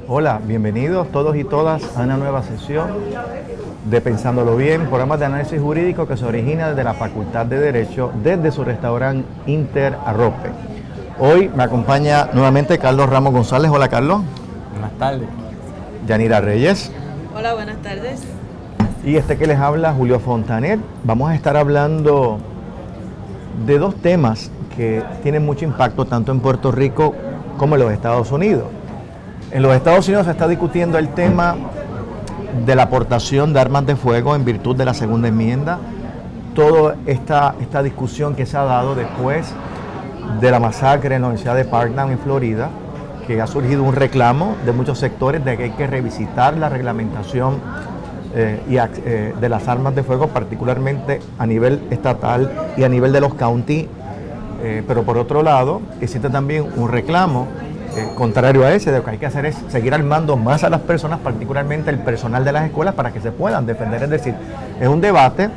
Hola, bienvenidos todos y todas a una nueva sesión de Pensándolo Bien, programa de análisis jurídico que se origina desde la Facultad de Derecho, desde su restaurante Inter Arrope. Hoy me acompaña nuevamente Carlos Ramos González. Hola, Carlos. Buenas tardes. Yanira Reyes. Hola, buenas tardes. Y que les habla, Julio Fontanet. Vamos a estar hablando de dos temas que tienen mucho impacto tanto en Puerto Rico como en los Estados Unidos. En los Estados Unidos se está discutiendo el tema de la aportación de armas de fuego en virtud de la segunda enmienda. Toda esta discusión que se ha dado después de la masacre en la Universidad de Parkland en Florida, que ha surgido un reclamo de muchos sectores de que hay que revisitar la reglamentación de las armas de fuego, particularmente a nivel estatal y a nivel de los county, pero por otro lado existe también un reclamo contrario a ese, de lo que hay que hacer es seguir armando más a las personas, particularmente el personal de las escuelas, para que se puedan defender. Es decir, es un debate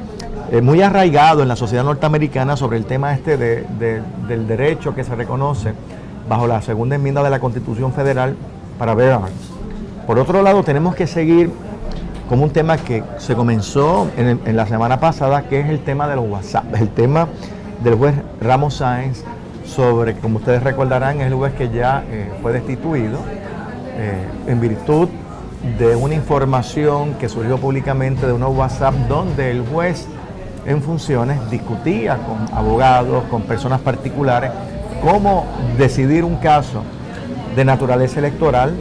muy arraigado en la sociedad norteamericana sobre el tema del derecho que se reconoce bajo la segunda enmienda de la Constitución Federal para bear arms. Por otro lado, tenemos que seguir como un tema que se comenzó en la semana pasada, que es el tema de los WhatsApp, el tema del juez Ramos Sáenz sobre, como ustedes recordarán, es el juez que ya fue destituido en virtud de una información que surgió públicamente de unos WhatsApp donde el juez en funciones discutía con abogados, con personas particulares, cómo decidir un caso de naturaleza electoral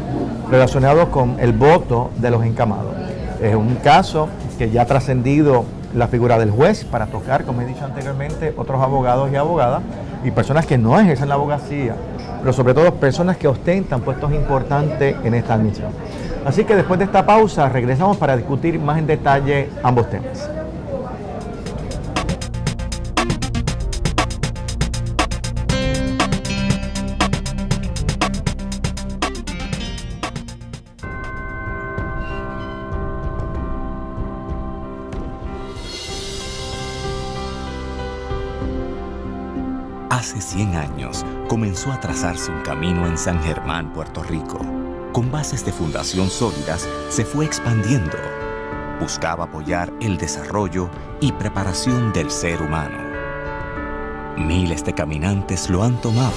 relacionado con el voto de los encamados. Es un caso que ya ha trascendido la figura del juez para tocar, como he dicho anteriormente, otros abogados y abogadas y personas que no ejercen la abogacía, pero sobre todo personas que ostentan puestos importantes en esta admisión. Así que después de esta pausa regresamos para discutir más en detalle ambos temas. Hace 100 años comenzó a trazarse un camino en San Germán, Puerto Rico. Con bases de fundación sólidas, se fue expandiendo. Buscaba apoyar el desarrollo y preparación del ser humano. Miles de caminantes lo han tomado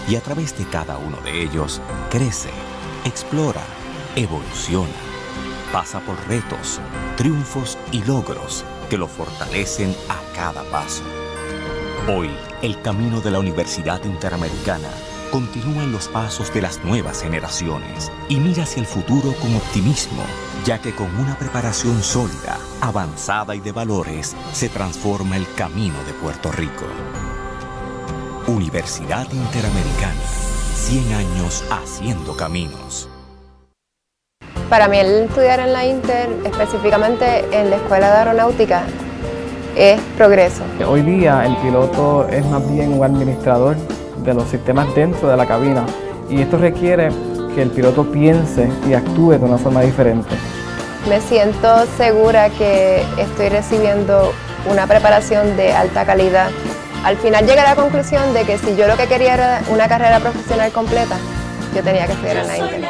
y a través de cada uno de ellos crece, explora, evoluciona. Pasa por retos, triunfos y logros que lo fortalecen a cada paso. Hoy, el camino de la Universidad Interamericana continúa en los pasos de las nuevas generaciones y mira hacia el futuro con optimismo, ya que con una preparación sólida, avanzada y de valores, se transforma el camino de Puerto Rico. Universidad Interamericana, 100 años haciendo caminos. Para mí el estudiar en la Inter, específicamente en la Escuela de Aeronáutica, es progreso. Hoy día el piloto es más bien un administrador de los sistemas dentro de la cabina y esto requiere que el piloto piense y actúe de una forma diferente. Me siento segura que estoy recibiendo una preparación de alta calidad. Al final llegué a la conclusión de que si yo lo que quería era una carrera profesional completa, yo tenía que estudiar en la Inter.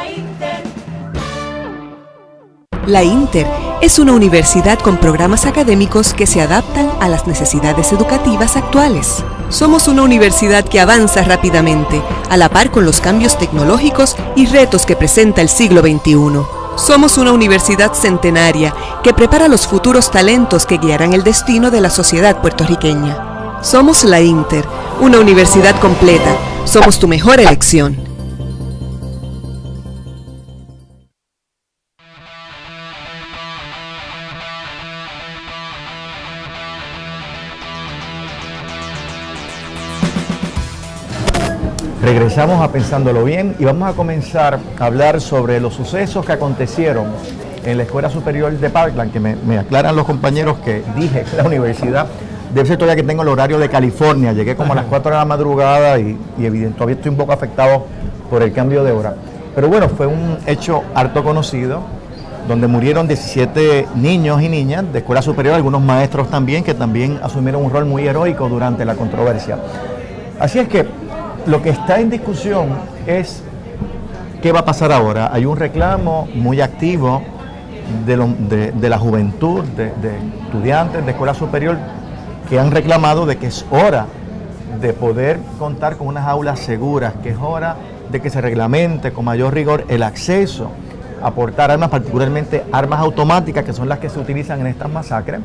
La Inter es una universidad con programas académicos que se adaptan a las necesidades educativas actuales. Somos una universidad que avanza rápidamente, a la par con los cambios tecnológicos y retos que presenta el siglo XXI. Somos una universidad centenaria que prepara los futuros talentos que guiarán el destino de la sociedad puertorriqueña. Somos la Inter, una universidad completa. Somos tu mejor elección. Regresamos a Pensándolo Bien y vamos a comenzar a hablar sobre los sucesos que acontecieron en la Escuela Superior de Parkland, que me aclaran los compañeros que dije la universidad. Debe ser todavía que tengo el horario de California, llegué como a las 4 de la madrugada y evidente, todavía estoy un poco afectado por el cambio de hora. Pero bueno, fue un hecho harto conocido, donde murieron 17 niños y niñas de escuela superior, algunos maestros también, que también asumieron un rol muy heroico durante la controversia. Así es que lo que está en discusión es ¿qué va a pasar ahora? Hay un reclamo muy activo de la juventud, de estudiantes de escuela superior que han reclamado de que es hora de poder contar con unas aulas seguras, que es hora de que se reglamente con mayor rigor el acceso a portar armas, particularmente armas automáticas, que son las que se utilizan en estas masacres,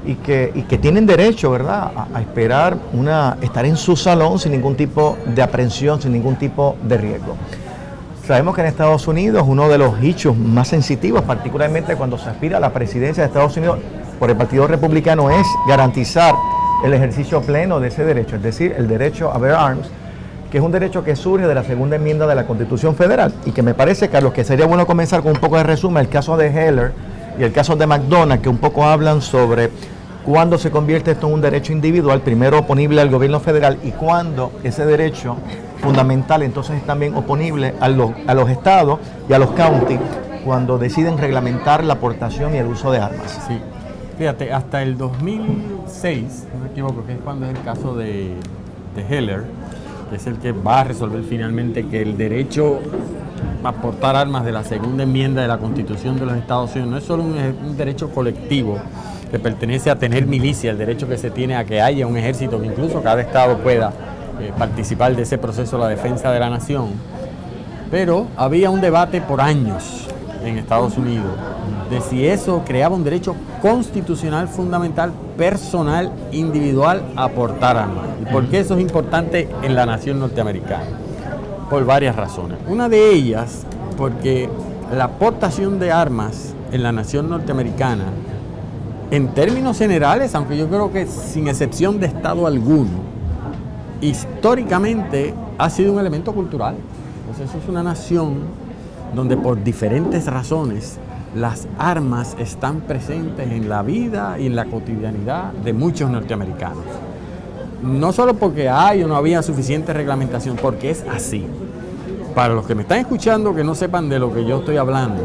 y que tienen derecho, ¿verdad?, a esperar estar en su salón sin ningún tipo de aprehensión, sin ningún tipo de riesgo. Sabemos que en Estados Unidos uno de los hechos más sensitivos, particularmente cuando se aspira a la presidencia de Estados Unidos por el Partido Republicano, es garantizar el ejercicio pleno de ese derecho, es decir, el derecho a bear arms, que es un derecho que surge de la segunda enmienda de la Constitución Federal, y que me parece, Carlos, que sería bueno comenzar con un poco de resumen, el caso de Heller y el caso de McDonald, que un poco hablan sobre cuándo se convierte esto en un derecho individual, primero oponible al gobierno federal, y cuándo ese derecho fundamental entonces es también oponible a los estados y a los counties cuando deciden reglamentar la aportación y el uso de armas. Sí, fíjate, hasta el 2006, no me equivoco, que es cuando es el caso de Heller, que es el que va a resolver finalmente que el derecho a portar armas de la segunda enmienda de la Constitución de los Estados Unidos no es solo un derecho colectivo que pertenece a tener milicia, el derecho que se tiene a que haya un ejército, que incluso cada estado pueda participar de ese proceso de la defensa de la nación. Pero había un debate por años en Estados Unidos de si eso creaba un derecho constitucional fundamental, personal, individual a portar armas. ¿Y por qué eso es importante en la nación norteamericana? Por varias razones. Una de ellas, porque la aportación de armas en la nación norteamericana, en términos generales, aunque yo creo que sin excepción de estado alguno, históricamente ha sido un elemento cultural. Entonces, eso es una nación donde por diferentes razones las armas están presentes en la vida y en la cotidianidad de muchos norteamericanos. No solo porque hay o no había suficiente reglamentación, porque es así. Para los que me están escuchando que no sepan de lo que yo estoy hablando,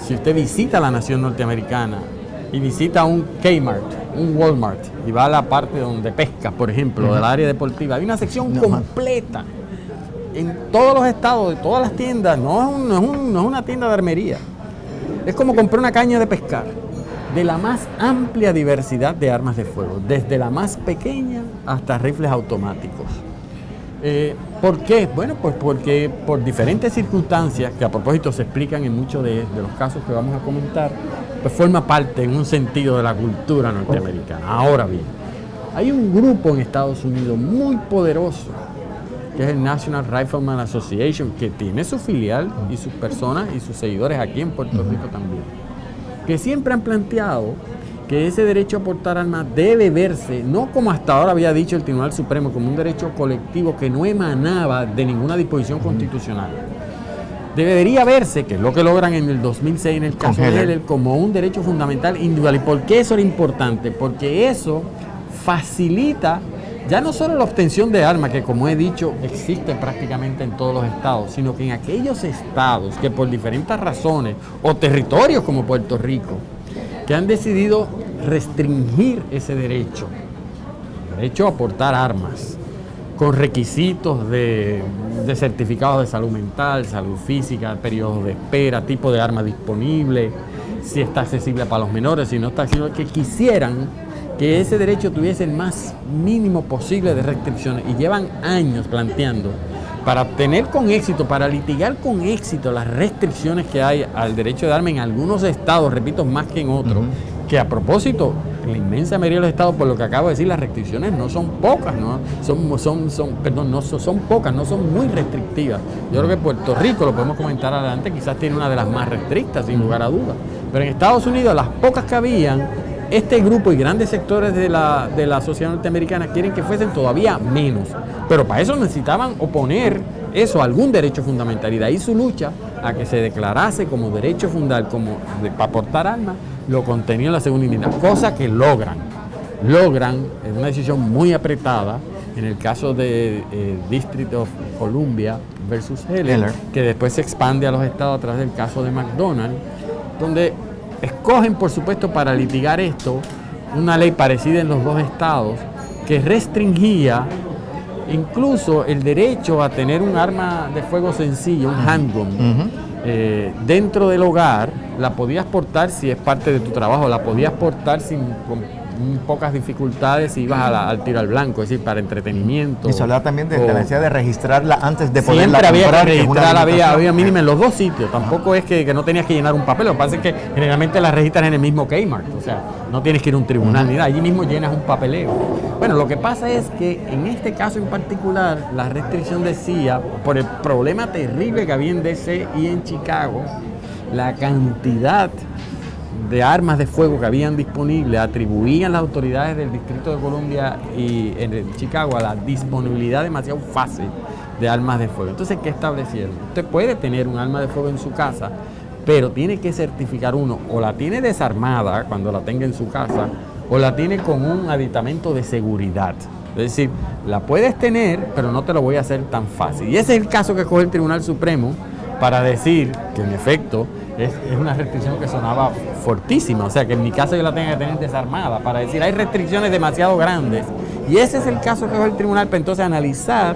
si usted visita la nación norteamericana y visita un Kmart, un Walmart, y va a la parte donde pesca, por ejemplo, del área deportiva, hay una sección completa en todos los estados, de todas las tiendas. No es una tienda de armería. Es como comprar una caña de pescar, de la más amplia diversidad de armas de fuego, desde la más pequeña hasta rifles automáticos. ¿Por qué? Bueno, pues porque por diferentes circunstancias, que a propósito se explican en muchos de los casos que vamos a comentar, pues forma parte en un sentido de la cultura norteamericana. Ahora bien, hay un grupo en Estados Unidos muy poderoso, que es el National Rifleman Association, que tiene su filial y sus personas y sus seguidores aquí en Puerto Rico también, que siempre han planteado que ese derecho a portar armas debe verse, no como hasta ahora había dicho el Tribunal Supremo, como un derecho colectivo que no emanaba de ninguna disposición constitucional. Debería verse, que es lo que logran en el 2006 en el caso de Heller, como un derecho fundamental individual. ¿Y por qué eso era importante? Porque eso facilita ya no solo la obtención de armas, que como he dicho existe prácticamente en todos los estados, sino que en aquellos estados que por diferentes razones, o territorios como Puerto Rico, que han decidido restringir ese derecho a portar armas, con requisitos de certificados de salud mental, salud física, periodos de espera, tipo de arma disponible, si está accesible para los menores, si no está accesible, que quisieran que ese derecho tuviese el más mínimo posible de restricciones, y llevan años planteando para obtener con éxito, para litigar con éxito las restricciones que hay al derecho de armas en algunos estados, repito, más que en otros, que a propósito, en la inmensa mayoría de los estados, por lo que acabo de decir, las restricciones no son pocas, ¿no? Son pocas, no son muy restrictivas. Yo creo que Puerto Rico, lo podemos comentar adelante, quizás tiene una de las más restrictas, sin lugar a dudas. Pero en Estados Unidos, las pocas que habían, este grupo y grandes sectores de la sociedad norteamericana quieren que fuesen todavía menos. Pero para eso necesitaban oponer eso a algún derecho fundamental. Y de ahí su lucha a que se declarase como derecho fundamental, para portar armas, lo contenido en la segunda enmienda. Cosa que logran, es una decisión muy apretada, en el caso de District of Columbia versus Heller, que después se expande a los estados a través del caso de McDonald, donde escogen, por supuesto, para litigar esto, una ley parecida en los dos estados que restringía incluso el derecho a tener un arma de fuego sencillo, un handgun, dentro del hogar, la podías portar si es parte de tu trabajo, la podías portar con pocas dificultades si ibas al tiro al blanco, es decir, para entretenimiento. Y se hablaba también de la necesidad de registrarla antes de poderla comprar. Siempre había que registrar, había mínima en los dos sitios. Tampoco es que no tenías que llenar un papel. Lo que pasa es que generalmente las registran en el mismo Kmart. O sea, no tienes que ir a un tribunal ni nada. Allí mismo llenas un papeleo. Bueno, lo que pasa es que en este caso en particular, la restricción decía, por el problema terrible que había en DC y en Chicago, la cantidad de armas de fuego que habían disponibles atribuían las autoridades del Distrito de Columbia y en Chicago a la disponibilidad demasiado fácil de armas de fuego. Entonces, ¿qué establecieron? Usted puede tener un arma de fuego en su casa, pero tiene que certificar uno, o la tiene desarmada cuando la tenga en su casa, o la tiene con un aditamento de seguridad. Es decir, la puedes tener, pero no te lo voy a hacer tan fácil. Y ese es el caso que coge el Tribunal Supremo para decir que en efecto es una restricción que sonaba fortísima, o sea que en mi caso yo la tenga que tener desarmada, para decir hay restricciones demasiado grandes, y ese es el caso que coge el tribunal para entonces analizar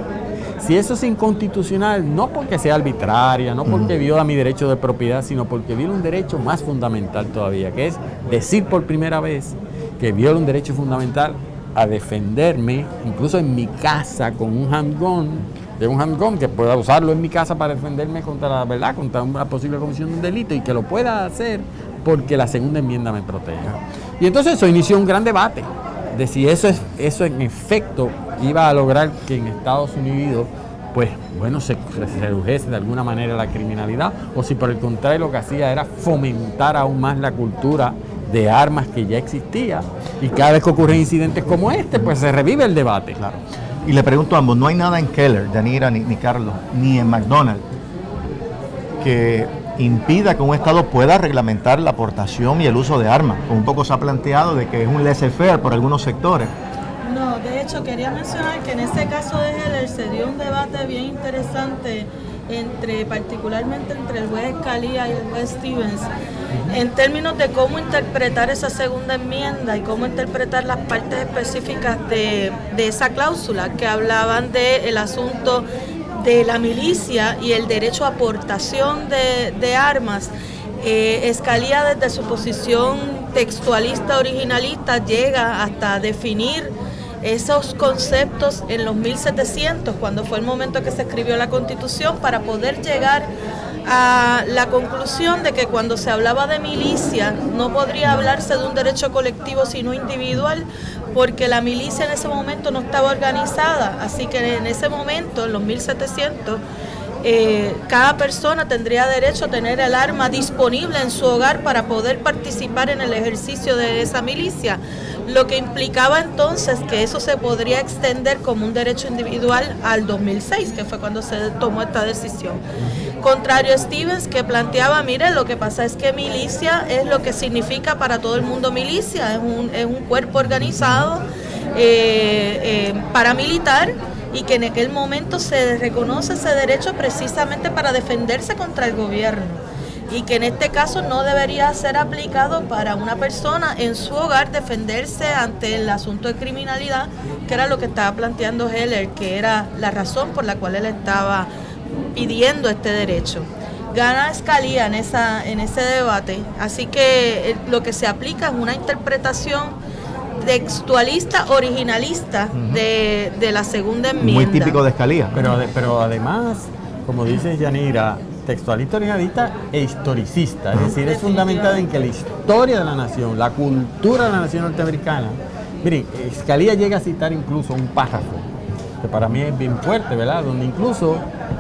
si eso es inconstitucional, no porque sea arbitraria, no porque viola mi derecho de propiedad, sino porque viola un derecho más fundamental todavía, que es decir por primera vez que viola un derecho fundamental a defenderme, incluso en mi casa, con un handgun, que pueda usarlo en mi casa para defenderme contra la verdad, contra una posible comisión de un delito, y que lo pueda hacer porque la segunda enmienda me proteja. Y entonces eso inició un gran debate de si eso en efecto iba a lograr que en Estados Unidos, pues bueno, se redujese de alguna manera la criminalidad, o si por el contrario lo que hacía era fomentar aún más la cultura de armas que ya existía, y cada vez que ocurren incidentes como este, pues se revive el debate. Claro. Y le pregunto a ambos, no hay nada en Keller, Yanira ni Carlos, ni en McDonald's, que impida que un Estado pueda reglamentar la aportación y el uso de armas, como un poco se ha planteado de que es un laissez-faire por algunos sectores. No, de hecho quería mencionar que en ese caso de Heller se dio un debate bien interesante particularmente entre el juez Scalia y el juez Stevens, en términos de cómo interpretar esa segunda enmienda y cómo interpretar las partes específicas de esa cláusula que hablaban del asunto de la milicia y el derecho a aportación de armas. Scalia, desde su posición textualista originalista, llega hasta definir esos conceptos en los 1700, cuando fue el momento que se escribió la Constitución, para poder llegar a la conclusión de que cuando se hablaba de milicia no podría hablarse de un derecho colectivo sino individual, porque la milicia en ese momento no estaba organizada, así que en ese momento, en los 1700, cada persona tendría derecho a tener el arma disponible en su hogar para poder participar en el ejercicio de esa milicia, lo que implicaba entonces que eso se podría extender como un derecho individual al 2006, que fue cuando se tomó esta decisión. Contrario a Stevens, que planteaba, mire, lo que pasa es que milicia es lo que significa para todo el mundo milicia, es un cuerpo organizado paramilitar, y que en aquel momento se reconoce ese derecho precisamente para defenderse contra el gobierno, y que en este caso no debería ser aplicado para una persona en su hogar defenderse ante el asunto de criminalidad, que era lo que estaba planteando Heller, que era la razón por la cual él estaba pidiendo este derecho. Gana Scalia en ese debate, así que lo que se aplica es una interpretación textualista, originalista de la segunda enmienda. Muy típico de Scalia. Pero además, como dice Yanira, textualista, originalista e historicista. Es decir, es fundamental en que la historia de la nación, la cultura de la nación norteamericana. Miren, Scalia llega a citar incluso un párrafo, que para mí es bien fuerte, ¿verdad? Donde incluso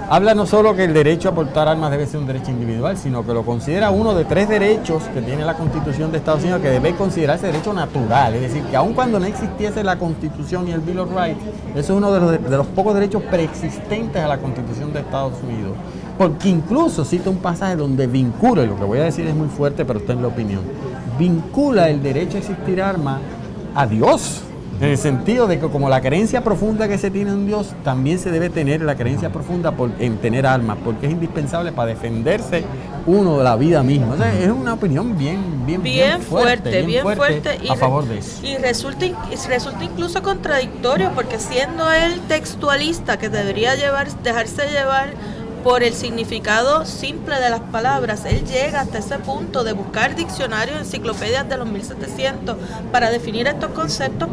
habla no solo que el derecho a portar armas debe ser un derecho individual, sino que lo considera uno de 3 derechos que tiene la Constitución de Estados Unidos, que debe considerarse derecho natural. Es decir, que aun cuando no existiese la Constitución y el Bill of Rights, eso es uno de los pocos derechos preexistentes a la Constitución de Estados Unidos. Porque incluso cita un pasaje donde vincula, y lo que voy a decir es muy fuerte, pero usted en la opinión, vincula el derecho a existir armas a Dios. En el sentido de que como la creencia profunda que se tiene en Dios, también se debe tener la creencia profunda en tener armas, porque es indispensable para defenderse uno de la vida misma. O sea, es una opinión bien fuerte a favor de eso. Y resulta incluso contradictorio, porque siendo él textualista, que debería dejarse llevar por el significado simple de las palabras, él llega hasta ese punto de buscar diccionarios, enciclopedias de los 1700 para definir estos conceptos,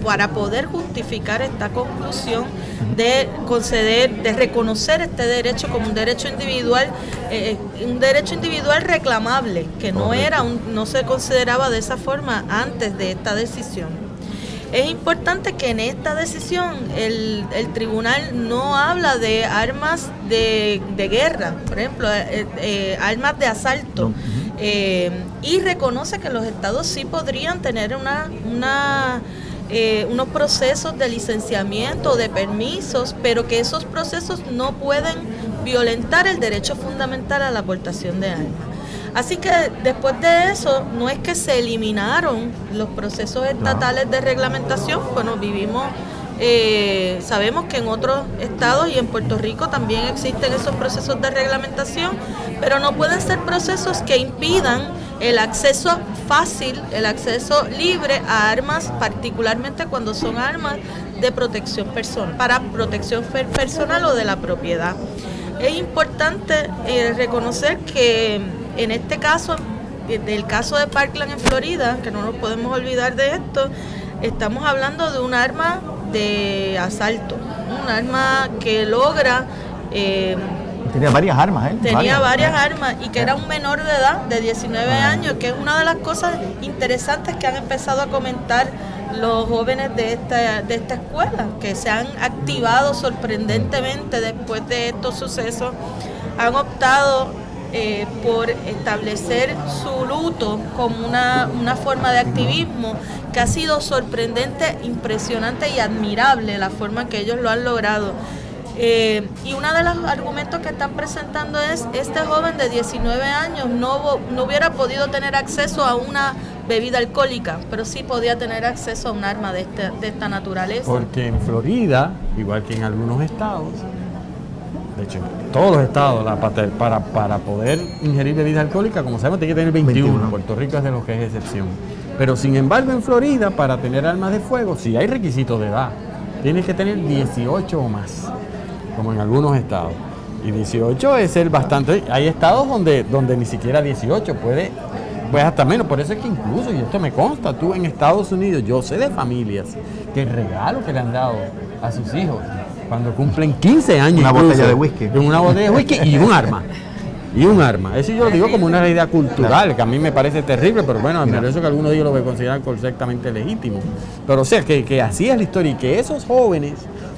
para poder justificar esta conclusión de reconocer este derecho como un derecho individual reclamable, que no se consideraba de esa forma antes de esta decisión. Es importante que en esta decisión el tribunal no habla de armas de guerra, por ejemplo, armas de asalto, y reconoce que los estados sí podrían tener unos procesos de licenciamiento, de permisos, pero que esos procesos no pueden violentar el derecho fundamental a la aportación de armas. Así que después de eso, no es que se eliminaron los procesos estatales de reglamentación. Bueno, sabemos que en otros estados y en Puerto Rico también existen esos procesos de reglamentación, pero no pueden ser procesos que impidan el acceso fácil, el acceso libre a armas, particularmente cuando son armas de protección personal, para protección personal o de la propiedad. Es importante reconocer que en este caso, del caso de Parkland en Florida, que no nos podemos olvidar de esto, estamos hablando de un arma de asalto, un arma que logra... tenía varias armas, Tenía varias armas y que era un menor de edad, de 19 años, que es una de las cosas interesantes que han empezado a comentar los jóvenes de esta escuela, que se han activado sorprendentemente después de estos sucesos, han optado por establecer su luto como una forma de activismo que ha sido sorprendente, impresionante y admirable la forma que ellos lo han logrado. Y uno de los argumentos que están presentando es: este joven de 19 años no hubiera podido tener acceso a una bebida alcohólica, pero sí podía tener acceso a un arma de esta naturaleza. Porque en Florida, igual que en algunos estados, de hecho, todos los estados, para poder ingerir bebida alcohólica, como sabemos, tiene que tener 21. Puerto Rico es de los que es excepción. Pero sin embargo, en Florida, para tener armas de fuego, si hay requisitos de edad, tienes que tener 18 o más, como en algunos estados. Y 18 es el bastante. Hay estados donde ni siquiera 18 puede, pues hasta menos. Por eso es que incluso, y esto me consta, tú en Estados Unidos, yo sé de familias que el regalo que le han dado a sus hijos cuando cumplen 15 años, una botella de whisky. Una botella de whisky y un arma. Y un arma. Eso yo lo digo como una realidad cultural, que a mí me parece terrible, pero bueno, por eso que algunos de ellos lo consideran correctamente legítimo. Pero o sea, que así es la historia, y que esos jóvenes,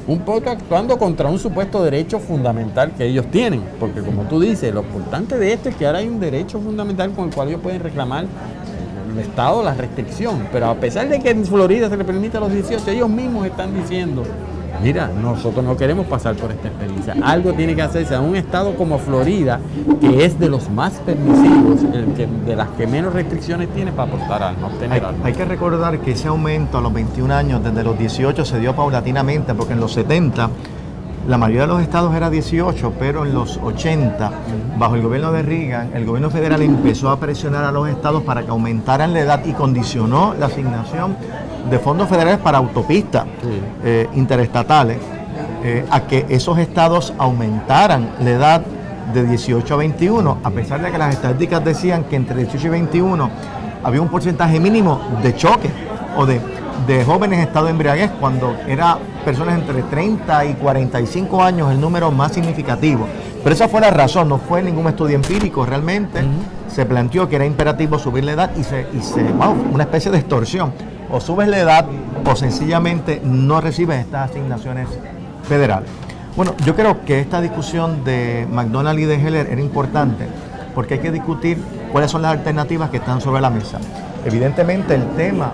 un poco actuando contra un supuesto derecho fundamental que ellos tienen, porque como tú dices, lo importante de esto es que ahora hay un derecho fundamental con el cual ellos pueden reclamar el Estado la restricción, pero a pesar de que en Florida se le permite a los 18, ellos mismos están diciendo: mira, nosotros no queremos pasar por esta experiencia. Algo tiene que hacerse a un estado como Florida, que es de los más permisivos, de las que menos restricciones tiene para aportar armas, obtener armas. Hay que recordar que ese aumento a los 21 años, desde los 18, se dio paulatinamente, porque en los 70 la mayoría de los estados era 18, pero en los 80, bajo el gobierno de Reagan, el gobierno federal empezó a presionar a los estados para que aumentaran la edad y condicionó la asignación de fondos federales para autopistas interestatales a que esos estados aumentaran la edad de 18 a 21, a pesar de que las estadísticas decían que entre 18 y 21 había un porcentaje mínimo de choque o de jóvenes en estado de embriaguez, cuando era personas entre 30 y 45 años el número más significativo. Pero esa fue la razón, no fue ningún estudio empírico, realmente se planteó que era imperativo subir la edad una especie de extorsión. O subes la edad o sencillamente no recibes estas asignaciones federales. Bueno, yo creo que esta discusión de McDonald y de Heller era importante porque hay que discutir cuáles son las alternativas que están sobre la mesa. Evidentemente el tema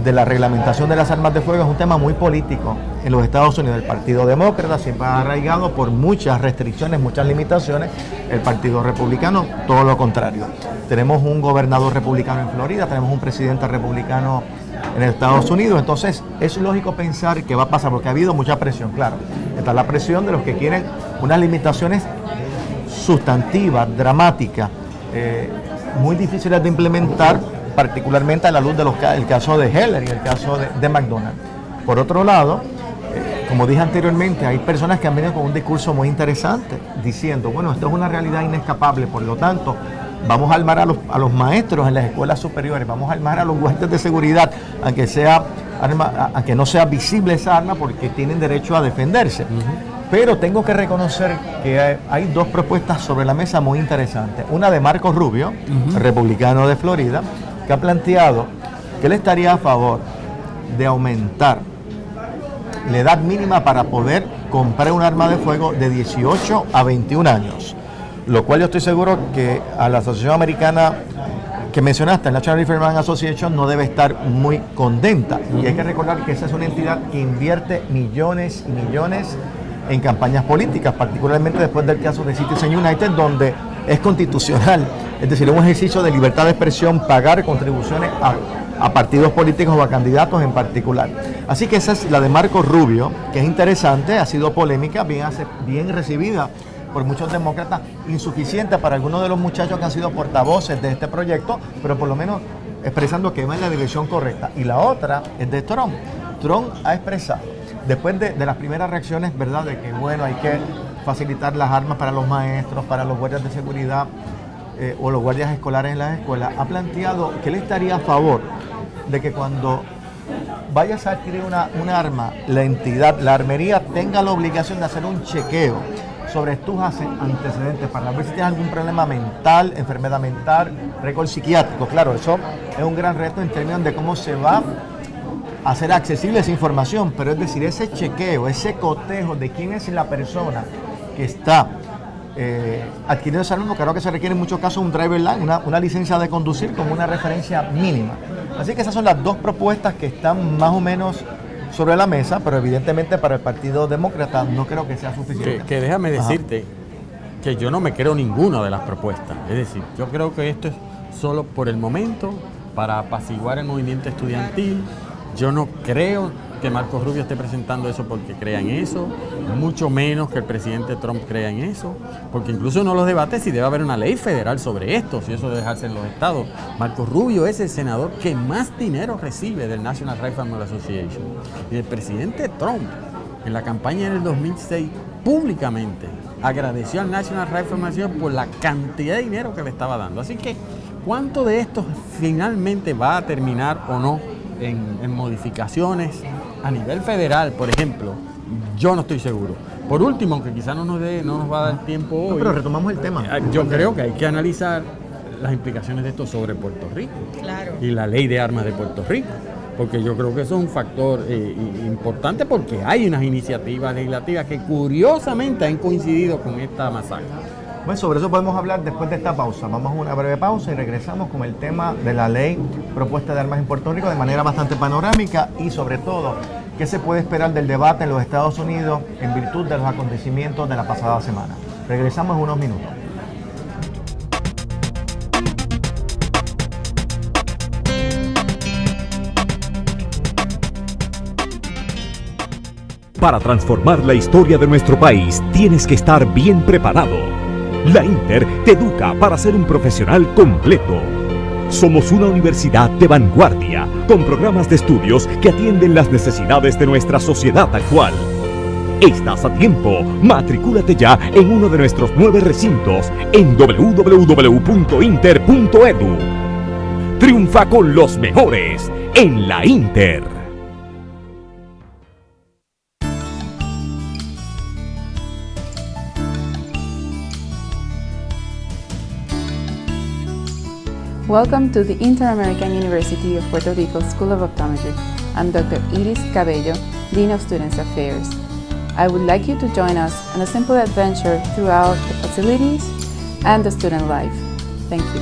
de la reglamentación de las armas de fuego es un tema muy político en los Estados Unidos. El Partido Demócrata siempre ha arraigado por muchas restricciones, muchas limitaciones. El Partido Republicano, todo lo contrario. Tenemos un gobernador republicano en Florida, tenemos un presidente republicano en Estados Unidos. Entonces es lógico pensar que va a pasar, porque ha habido mucha presión, claro. Está la presión de los que quieren unas limitaciones sustantivas, dramáticas, muy difíciles de implementar, particularmente a la luz del caso de Heller y el caso de McDonald's. Por otro lado, como dije anteriormente, hay personas que han venido con un discurso muy interesante, diciendo, bueno, esto es una realidad inescapable, por lo tanto, vamos a armar a los maestros en las escuelas superiores, vamos a armar a los guardias de seguridad, aunque no sea visible esa arma, porque tienen derecho a defenderse. Pero tengo que reconocer que hay dos propuestas sobre la mesa muy interesantes. Una de Marco Rubio, republicano de Florida, que ha planteado que él estaría a favor de aumentar la edad mínima para poder comprar un arma de fuego de 18 a 21 años. Lo cual yo estoy seguro que a la Asociación Americana que mencionaste, la National Rifleman Association, no debe estar muy contenta. Y hay que recordar que esa es una entidad que invierte millones y millones en campañas políticas, particularmente después del caso de Citizens United, donde es constitucional, es decir, es un ejercicio de libertad de expresión pagar contribuciones a partidos políticos o a candidatos en particular. Así que esa es la de Marco Rubio, que es interesante, ha sido polémica, bien recibida por muchos demócratas, insuficiente para algunos de los muchachos que han sido portavoces de este proyecto, pero por lo menos expresando que va en la dirección correcta. Y la otra es de Trump. Trump ha expresado, después de las primeras reacciones, ¿verdad?, de que bueno, hay que facilitar las armas para los maestros, para los guardias de seguridad o los guardias escolares en las escuelas, ha planteado que él estaría a favor de que cuando vayas a adquirir una arma, la entidad, la armería, tenga la obligación de hacer un chequeo sobre tus antecedentes para ver si tienes algún problema mental, enfermedad mental, récord psiquiátrico. Claro, eso es un gran reto en términos de cómo se va a hacer accesible esa información, pero es decir, ese chequeo, ese cotejo de quién es la persona que está adquiriendo ese arma, claro que se requiere en muchos casos un driver line, una licencia de conducir con una referencia mínima. Así que esas son las dos propuestas que están más o menos sobre la mesa, pero evidentemente para el Partido Demócrata no creo que sea suficiente. Que déjame decirte que yo no me creo ninguna de las propuestas. Es decir, yo creo que esto es solo por el momento para apaciguar el movimiento estudiantil. Yo no creo que Marco Rubio esté presentando eso porque crea en eso, mucho menos que el presidente Trump crea en eso, porque incluso en los debates si debe haber una ley federal sobre esto, si eso debe dejarse en los estados. Marco Rubio es el senador que más dinero recibe del National Rifleman Association. Y el presidente Trump, en la campaña en el 2006, públicamente agradeció al National Rifleman Association por la cantidad de dinero que le estaba dando. Así que, ¿cuánto de esto finalmente va a terminar o no en modificaciones a nivel federal, por ejemplo? Yo no estoy seguro. Por último, aunque quizás no nos va a dar tiempo hoy. No, pero retomamos el tema. Yo creo que hay que analizar las implicaciones de esto sobre Puerto Rico. Claro. Y la ley de armas de Puerto Rico. Porque yo creo que eso es un factor importante, porque hay unas iniciativas legislativas que curiosamente han coincidido con esta masacre. Bueno, sobre eso podemos hablar después de esta pausa. Vamos a una breve pausa y regresamos con el tema de la ley propuesta de armas en Puerto Rico de manera bastante panorámica y sobre todo, ¿qué se puede esperar del debate en los Estados Unidos en virtud de los acontecimientos de la pasada semana? Regresamos en unos minutos. Para transformar la historia de nuestro país, tienes que estar bien preparado. La Inter te educa para ser un profesional completo. Somos una universidad de vanguardia, con programas de estudios que atienden las necesidades de nuestra sociedad actual. Estás a tiempo. Matricúlate ya en uno de nuestros 9 recintos en www.inter.edu. Triunfa con los mejores en la Inter. Welcome to the Inter-American University of Puerto Rico School of Optometry. I'm Dr. Iris Cabello, Dean of Students Affairs. I would like you to join us on a simple adventure throughout the facilities and the student life. Thank you.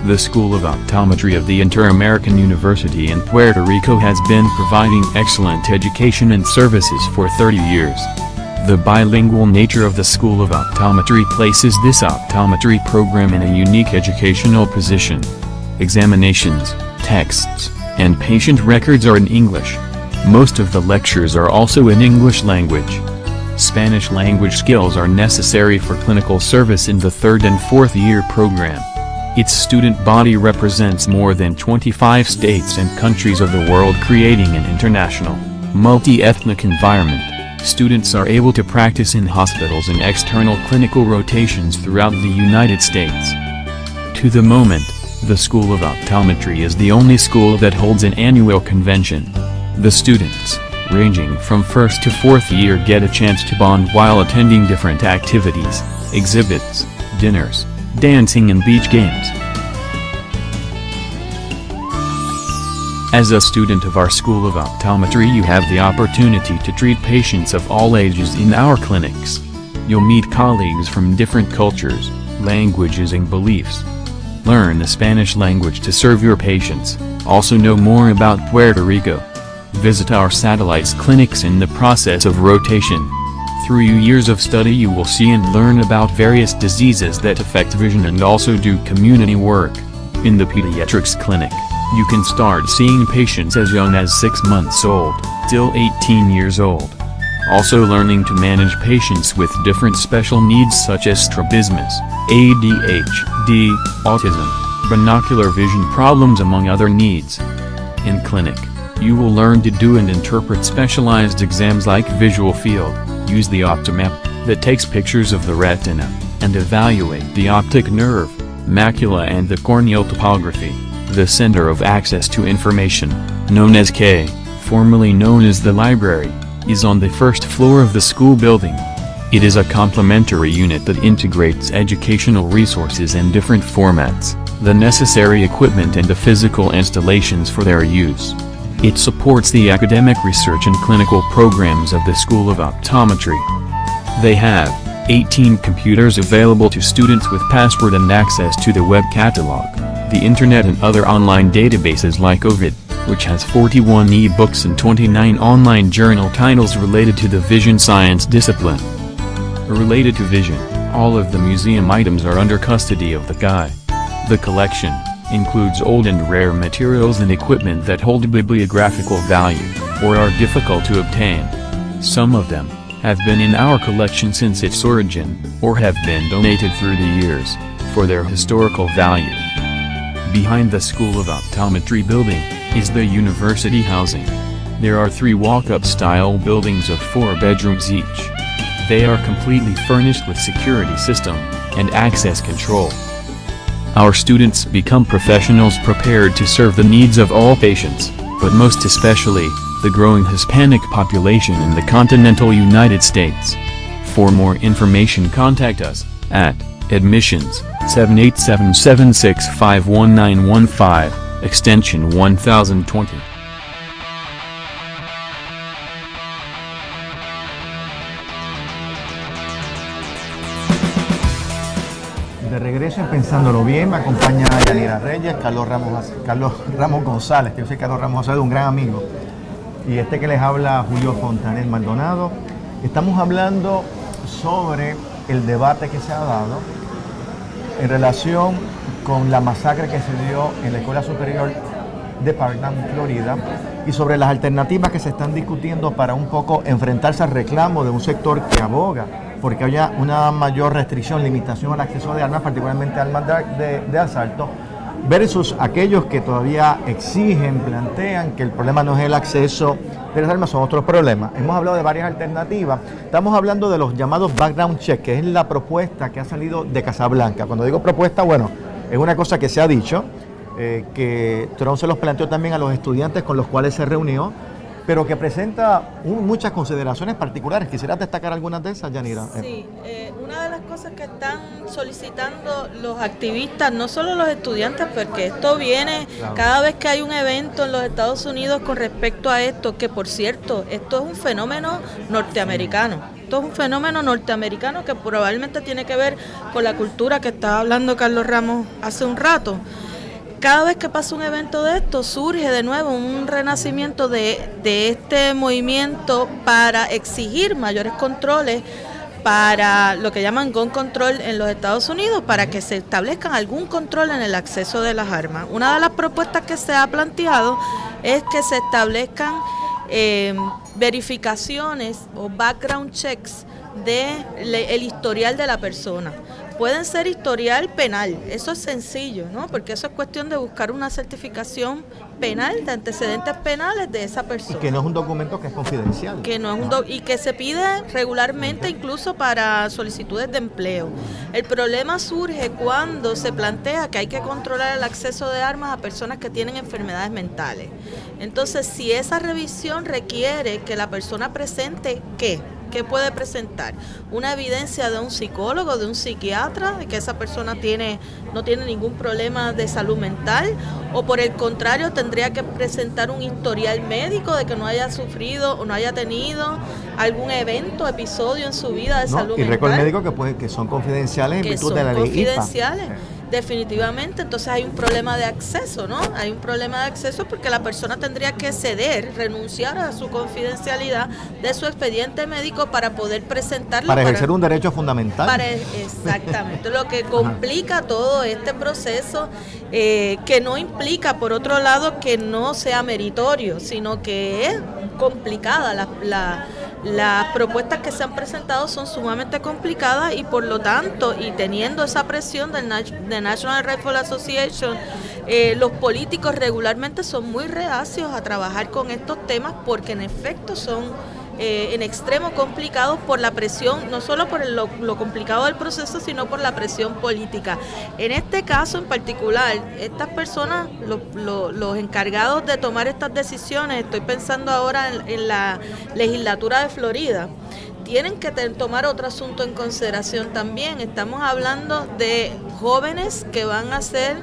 The School of Optometry of the Inter-American University in Puerto Rico has been providing excellent education and services for 30 years. The bilingual nature of the School of Optometry places this optometry program in a unique educational position. Examinations, texts, and patient records are in English. Most of the lectures are also in English language. Spanish language skills are necessary for clinical service in the 3rd and 4th year program. Its student body represents more than 25 states and countries of the world, creating an international, multi-ethnic environment. Students are able to practice in hospitals and external clinical rotations throughout the United States. To the moment, the School of Optometry is the only school that holds an annual convention. The students, ranging from 1st to 4th year, get a chance to bond while attending different activities, exhibits, dinners, dancing and beach games. As a student of our School of Optometry, you have the opportunity to treat patients of all ages in our clinics. You'll meet colleagues from different cultures, languages and beliefs. Learn the Spanish language to serve your patients. Also know more about Puerto Rico. Visit our satellites clinics in the process of rotation. Through years of study you will see and learn about various diseases that affect vision and also do community work. In the pediatrics clinic, you can start seeing patients as young as 6 months old, till 18 years old. Also learning to manage patients with different special needs such as strabismus, ADHD, autism, binocular vision problems among other needs. In clinic, you will learn to do and interpret specialized exams like visual field, use the Optomap, that takes pictures of the retina, and evaluate the optic nerve, macula and the corneal topography. The Center of Access to Information, known as K, formerly known as the library, is on the 1st floor of the school building. It is a complementary unit that integrates educational resources in different formats, the necessary equipment and the physical installations for their use. It supports the academic research and clinical programs of the School of Optometry. They have 18 computers available to students with password and access to the web catalog, the internet and other online databases like Ovid, which has 41 e-books and 29 online journal titles related to the vision science discipline. Related to vision, all of the museum items are under custody of the GAI. The collection includes old and rare materials and equipment that hold bibliographical value, or are difficult to obtain. Some of them have been in our collection since its origin, or have been donated through the years, for their historical value. Behind the School of Optometry building is the university housing. There are 3 walk-up style buildings of 4 bedrooms each. They are completely furnished with security system and access control. Our students become professionals prepared to serve the needs of all patients, but most especially, the growing Hispanic population in the continental United States. For more information, contact us at admissions 787-765-1915, extension 1020. De regreso en Pensándolo Bien, me acompaña Yanira Reyes, Carlos Ramos González, que yo soy Carlos Ramos González, un gran amigo, y este que les habla, Julio Fontanet Maldonado. Estamos hablando sobre el debate que se ha dado en relación con la masacre que se dio en la Escuela Superior de Parkland, Florida, y sobre las alternativas que se están discutiendo para un poco enfrentarse al reclamo de un sector que aboga porque haya una mayor restricción, limitación al acceso de armas, particularmente armas de asalto, versus aquellos que todavía exigen, plantean que el problema no es el acceso de las armas, son otros problemas. Hemos hablado de varias alternativas. Estamos hablando de los llamados background checks, que es la propuesta que ha salido de Casablanca. Cuando digo propuesta, bueno, es una cosa que se ha dicho, que Trump se los planteó también a los estudiantes con los cuales se reunió, pero que presenta muchas consideraciones particulares. ¿Quisieras destacar algunas de esas, Yanira? Sí, una de las cosas que están solicitando los activistas, no solo los estudiantes, porque esto viene cada vez que hay un evento en los Estados Unidos con respecto a esto, que por cierto, esto es un fenómeno norteamericano. Esto es un fenómeno norteamericano que probablemente tiene que ver con la cultura que estaba hablando Carlos Ramos hace un rato. Cada vez que pasa un evento de esto, surge de nuevo un renacimiento de este movimiento para exigir mayores controles para lo que llaman gun control en los Estados Unidos, para que se establezcan algún control en el acceso de las armas. Una de las propuestas que se ha planteado es que se establezcan verificaciones o background checks del historial de la persona. Pueden ser historial penal, eso es sencillo, ¿no? Porque eso es cuestión de buscar una certificación penal de antecedentes penales de esa persona. Y que no es un documento que es confidencial. Que no es y que se pide regularmente incluso para solicitudes de empleo. El problema surge cuando se plantea que hay que controlar el acceso de armas a personas que tienen enfermedades mentales. Entonces, si esa revisión requiere que la persona presente, ¿qué puede presentar? Una evidencia de un psicólogo, de un psiquiatra, de que esa persona no tiene ningún problema de salud mental, o por el contrario tendría que presentar un historial médico de que no haya sufrido o no haya tenido algún evento, episodio en su vida de salud mental. Y récord médico que son confidenciales en virtud de la ley IPA. Confidenciales. Definitivamente, entonces hay un problema de acceso, ¿no? Hay un problema de acceso porque la persona tendría que ceder, renunciar a su confidencialidad de su expediente médico para poder presentarlo. Para ejercer un derecho fundamental. Exactamente, lo que complica todo este proceso, que no implica, por otro lado, que no sea meritorio, sino que es complicada. Las propuestas que se han presentado son sumamente complicadas y por lo tanto, y teniendo esa presión de National Rifle Association, los políticos regularmente son muy reacios a trabajar con estos temas porque en efecto son en extremo complicados por la presión, no solo por lo complicado del proceso, sino por la presión política. En este caso en particular, estas personas, los encargados de tomar estas decisiones, estoy pensando ahora en la legislatura de Florida, tienen que tomar otro asunto en consideración también. Estamos hablando de jóvenes que van a ser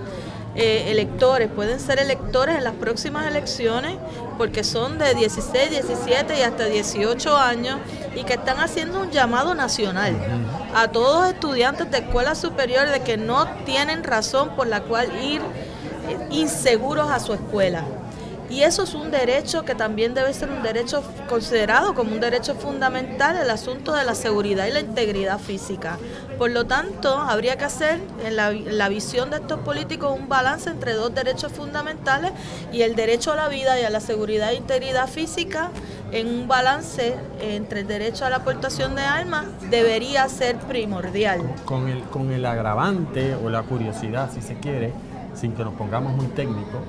electores, pueden ser electores en las próximas elecciones porque son de 16, 17 y hasta 18 años y que están haciendo un llamado nacional a todos los estudiantes de escuela superior de que no tienen razón por la cual ir inseguros a su escuela. Y eso es un derecho que también debe ser un derecho considerado como un derecho fundamental, el asunto de la seguridad y la integridad física. Por lo tanto, habría que hacer en la visión de estos políticos un balance entre dos derechos fundamentales y el derecho a la vida y a la seguridad e integridad física en un balance entre el derecho a la aportación de armas debería ser primordial. Con el agravante o la curiosidad, si se quiere, sin que nos pongamos muy técnicos,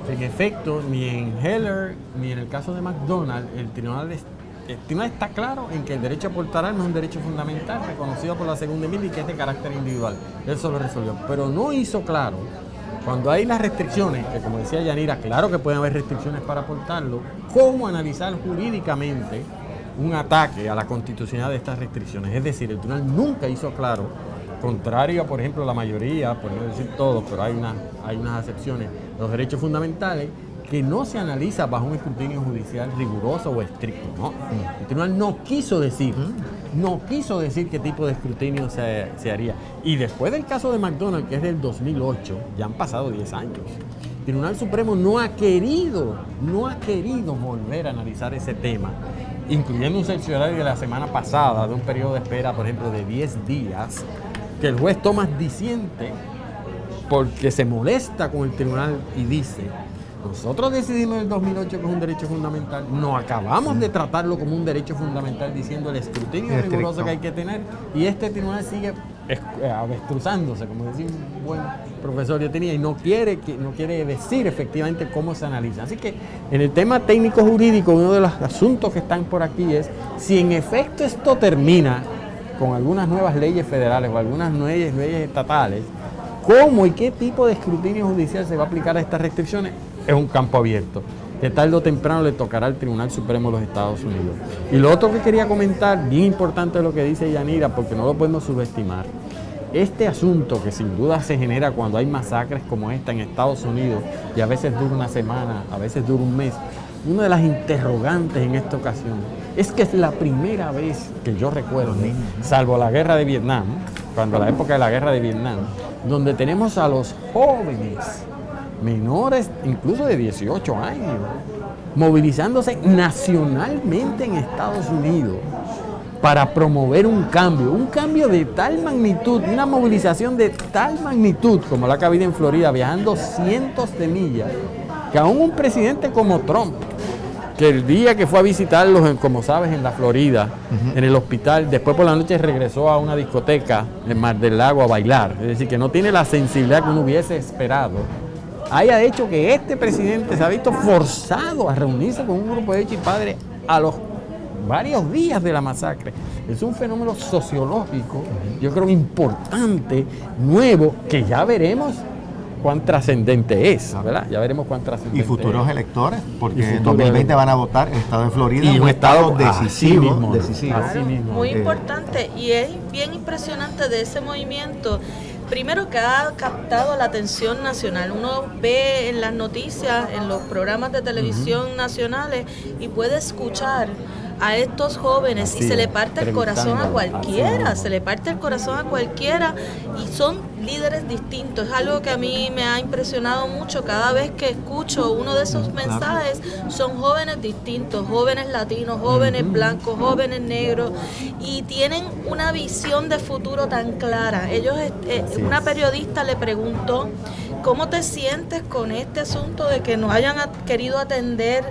en efecto, ni en Heller ni en el caso de McDonald, el tribunal está claro en que el derecho a portar armas es un derecho fundamental reconocido por la segunda enmienda y que es de carácter individual. Eso lo resolvió, pero no hizo claro cuando hay las restricciones, que como decía Yanira, claro que pueden haber restricciones para portarlo, cómo analizar jurídicamente un ataque a la constitucionalidad de estas restricciones. Es decir, el tribunal nunca hizo claro, contrario a, por ejemplo, la mayoría, por no decir todos, pero hay unas excepciones, los derechos fundamentales, que no se analiza bajo un escrutinio judicial riguroso o estricto, ¿no? El tribunal no quiso decir qué tipo de escrutinio se haría. Y después del caso de McDonald, que es del 2008, ya han pasado 10 años. El Tribunal Supremo no ha querido volver a analizar ese tema, incluyendo un cerciorario de la semana pasada, de un periodo de espera, por ejemplo, de 10 días, que el juez Thomas disiente porque se molesta con el tribunal y dice: nosotros decidimos en el 2008 que es un derecho fundamental, no acabamos de tratarlo como un derecho fundamental diciendo el escrutinio riguroso que hay que tener, y este tribunal sigue avestruzándose, como decía un buen profesor yo tenía, y no quiere decir efectivamente cómo se analiza. Así que en el tema técnico jurídico, uno de los asuntos que están por aquí es si en efecto esto termina con algunas nuevas leyes federales o algunas leyes estatales, ¿cómo y qué tipo de escrutinio judicial se va a aplicar a estas restricciones? Es un campo abierto, que tarde o temprano le tocará al Tribunal Supremo de los Estados Unidos. Y lo otro que quería comentar, bien importante lo que dice Yanira, porque no lo podemos subestimar, este asunto que sin duda se genera cuando hay masacres como esta en Estados Unidos, y a veces dura una semana, a veces dura un mes, una de las interrogantes en esta ocasión es que es la primera vez que yo recuerdo, salvo la guerra de Vietnam, cuando la época de la guerra de Vietnam, donde tenemos a los jóvenes menores, incluso de 18 años, movilizándose nacionalmente en Estados Unidos para promover un cambio de tal magnitud, una movilización de tal magnitud como la que ha habido en Florida, viajando cientos de millas, que aún un presidente como Trump, que el día que fue a visitarlos, como sabes, en la Florida, en el hospital, después por la noche regresó a una discoteca en Mar del Lago a bailar, es decir, que no tiene la sensibilidad que uno hubiese esperado, haya hecho que este presidente se ha visto forzado a reunirse con un grupo de hechos y padres a los varios días de la masacre. Es un fenómeno sociológico, yo creo importante, nuevo, que ya veremos cuán trascendente es, ¿verdad? Ya veremos cuán trascendente es. Y futuros electores, porque en futuros 2020 van a votar el estado de Florida, y un estado decisivo. Así mismo. Muy importante, y es bien impresionante de ese movimiento. Primero, que ha captado la atención nacional. Uno ve en las noticias, en los programas de televisión nacionales, y puede escuchar a estos jóvenes y se le parte el corazón a cualquiera, y son líderes distintos. Es algo que a mí me ha impresionado mucho cada vez que escucho uno de esos mensajes. Son jóvenes distintos, jóvenes latinos, jóvenes blancos, jóvenes negros, y tienen una visión de futuro tan clara. Una periodista le preguntó: ¿cómo te sientes con este asunto de que no hayan querido atender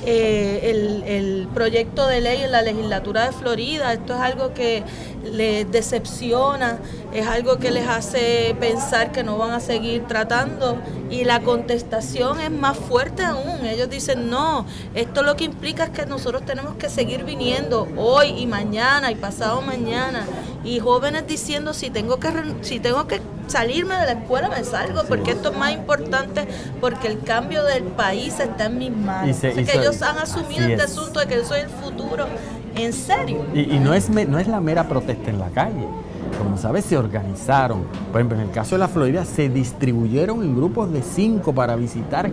el proyecto de ley en la legislatura de Florida? Esto es algo que les decepciona, es algo que les hace pensar que no van a seguir tratando, y la contestación es más fuerte aún. Ellos dicen: no, esto lo que implica es que nosotros tenemos que seguir viniendo hoy y mañana y pasado mañana, y jóvenes diciendo: si tengo que salirme de la escuela, me salgo, porque esto es más importante, porque el cambio del país está en mis manos. Que ellos han asumido este asunto de que yo soy el futuro, en serio. Y no es la mera protesta en la calle. Como sabes, se organizaron. Por ejemplo, en el caso de la Florida, se distribuyeron en grupos de 5 para visitar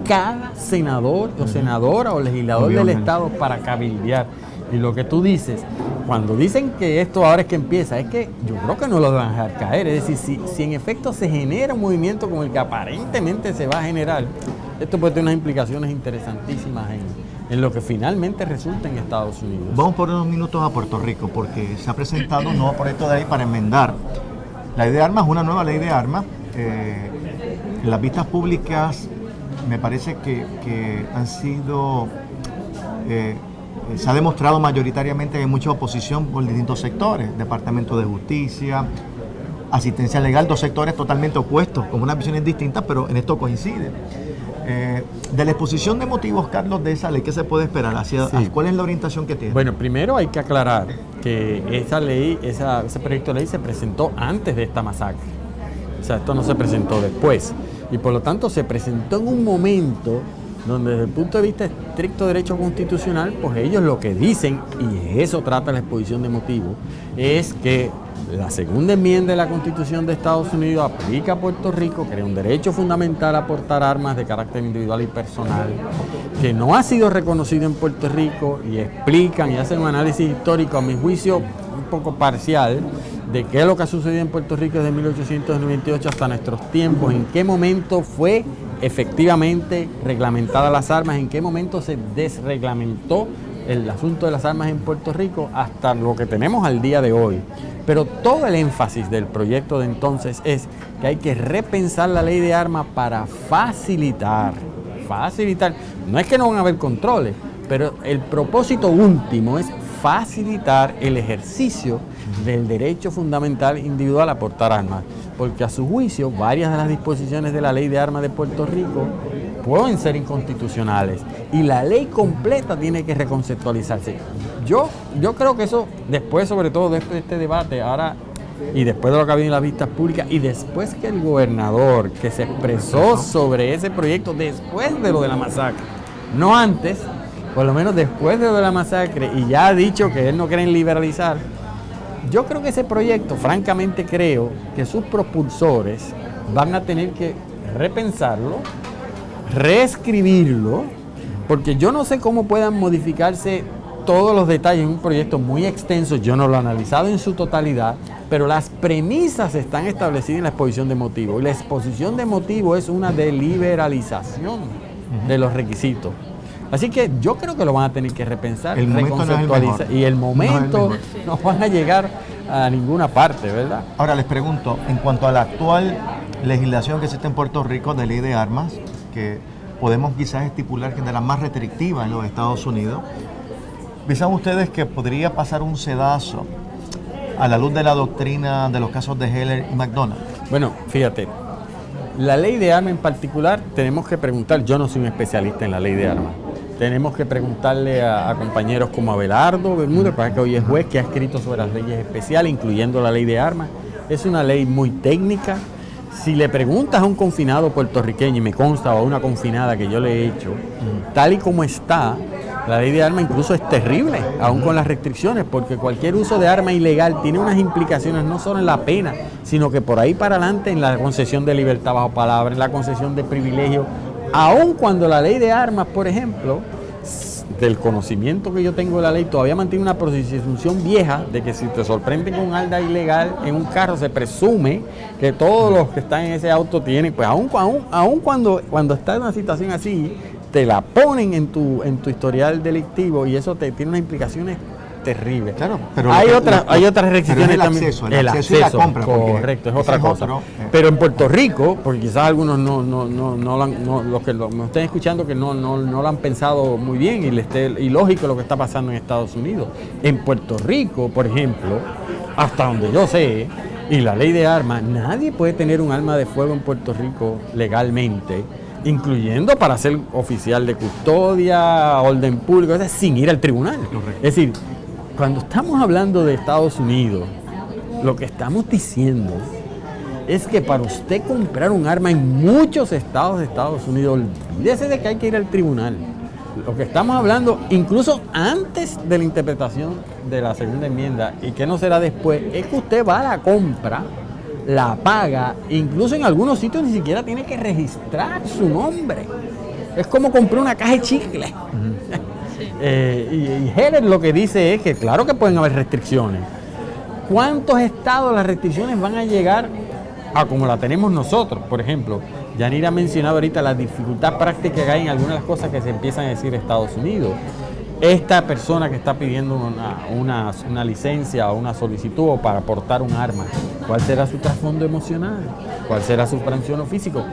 cada senador o senadora o legislador del estado para cabildear. Y lo que tú dices, cuando dicen que esto ahora es que empieza, es que yo creo que no lo van a dejar caer. Es decir, si en efecto se genera un movimiento como el que aparentemente se va a generar, esto puede tener unas implicaciones interesantísimas en lo que finalmente resulta en Estados Unidos. Vamos por unos minutos a Puerto Rico, porque se ha presentado un nuevo proyecto de ley para enmendar la ley de armas, una nueva ley de armas. Las vistas públicas me parece que han sido... se ha demostrado mayoritariamente que hay mucha oposición por distintos sectores: Departamento de Justicia, Asistencia Legal, 2 sectores totalmente opuestos, con unas visiones distintas, pero en esto coinciden. De la exposición de motivos, Carlos, de esa ley, ¿qué se puede esperar? ¿Cuál es la orientación que tiene? Bueno, primero hay que aclarar que esa ley, ese proyecto de ley se presentó antes de esta masacre. O sea, esto no se presentó después. Y por lo tanto se presentó en un momento donde desde el punto de vista estricto derecho constitucional, pues ellos lo que dicen, y eso trata la exposición de motivos, es que la segunda enmienda de la Constitución de Estados Unidos aplica a Puerto Rico, crea un derecho fundamental a portar armas de carácter individual y personal, que no ha sido reconocido en Puerto Rico, y explican y hacen un análisis histórico, a mi juicio un poco parcial, de qué es lo que ha sucedido en Puerto Rico desde 1898 hasta nuestros tiempos, en qué momento fue efectivamente reglamentada las armas, en qué momento se desreglamentó el asunto de las armas en Puerto Rico hasta lo que tenemos al día de hoy. Pero todo el énfasis del proyecto de entonces es que hay que repensar la ley de armas para facilitar, no es que no van a haber controles, pero el propósito último es facilitar el ejercicio del derecho fundamental individual a portar armas, porque a su juicio varias de las disposiciones de la ley de armas de Puerto Rico pueden ser inconstitucionales y la ley completa tiene que reconceptualizarse. Yo creo que eso, después, sobre todo después de este debate, ahora y después de lo que ha habido en las vistas públicas y después que el gobernador que se expresó sobre ese proyecto después de lo de la masacre, no antes, por lo menos después de lo de la masacre, y ya ha dicho que él no quiere liberalizar, yo creo que ese proyecto, francamente creo que sus propulsores van a tener que repensarlo, reescribirlo, porque yo no sé cómo puedan modificarse todos los detalles en un proyecto muy extenso. Yo no lo he analizado en su totalidad, pero las premisas están establecidas en la exposición de motivos, y la exposición de motivos es una deliberalización de los requisitos. Así que yo creo que lo van a tener que repensar, el reconceptualizar. Y el momento no van a llegar a ninguna parte, ¿verdad? Ahora les pregunto, en cuanto a la actual legislación que existe en Puerto Rico de ley de armas, que podemos quizás estipular que es de las más restrictivas en los Estados Unidos, ¿piensan ustedes que podría pasar un sedazo a la luz de la doctrina de los casos de Heller y McDonald? Bueno, fíjate, la ley de armas en particular tenemos que preguntar, yo no soy un especialista en la ley de armas, tenemos que preguntarle a compañeros como Abelardo Bermúdez, para que hoy es juez, que ha escrito sobre las leyes especiales, incluyendo la ley de armas. Es una ley muy técnica. Si le preguntas a un confinado puertorriqueño, y me consta, o a una confinada que yo le he hecho, tal y como está, la ley de armas incluso es terrible, aún con las restricciones, porque cualquier uso de arma ilegal tiene unas implicaciones no solo en la pena, sino que por ahí para adelante en la concesión de libertad bajo palabra, en la concesión de privilegios, aun cuando la ley de armas, por ejemplo, del conocimiento que yo tengo de la ley, todavía mantiene una presunción vieja de que si te sorprenden con un arma ilegal en un carro, se presume que todos los que están en ese auto tienen, pues aun cuando está en una situación así, te la ponen en tu historial delictivo y eso te tiene unas implicaciones terribles. Claro, pero hay otras restricciones también. El acceso y la compra. Correcto, es otra cosa. Pero en Puerto Rico, porque quizás algunos los que me estén escuchando que no lo han pensado muy bien y les esté ilógico lo que está pasando en Estados Unidos. En Puerto Rico, por ejemplo, hasta donde yo sé, y la ley de armas, nadie puede tener un arma de fuego en Puerto Rico legalmente, incluyendo para ser oficial de custodia, orden público, sin ir al tribunal. Correcto. Es decir, cuando estamos hablando de Estados Unidos, lo que estamos diciendo es que para usted comprar un arma en muchos estados de Estados Unidos, olvídese de que hay que ir al tribunal. Lo que estamos hablando, incluso antes de la interpretación de la segunda enmienda, y que no será después, es que usted va a la compra, la paga, incluso en algunos sitios ni siquiera tiene que registrar su nombre. Es como comprar una caja de chicle. Y Heller lo que dice es que claro que pueden haber restricciones. ¿Cuántos estados las restricciones van a llegar a como la tenemos nosotros? Por ejemplo, Yanira ha mencionado ahorita la dificultad práctica que hay en algunas de las cosas que se empiezan a decir en Estados Unidos. Esta persona que está pidiendo una licencia o una solicitud para portar un arma, ¿cuál será su trasfondo emocional? ¿Cuál será su trasfondo físico?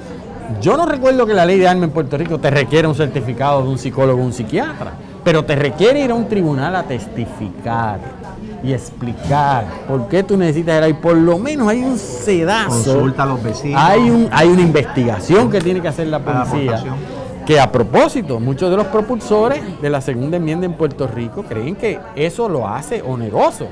Yo no recuerdo que la ley de armas en Puerto Rico te requiere un certificado de un psicólogo o un psiquiatra, pero te requiere ir a un tribunal a testificar y explicar por qué tú necesitas ir ahí. Por lo menos hay un sedazo. Consulta a los vecinos. Hay una investigación que tiene que hacer la policía. Que a propósito, muchos de los propulsores de la segunda enmienda en Puerto Rico creen que eso lo hace oneroso.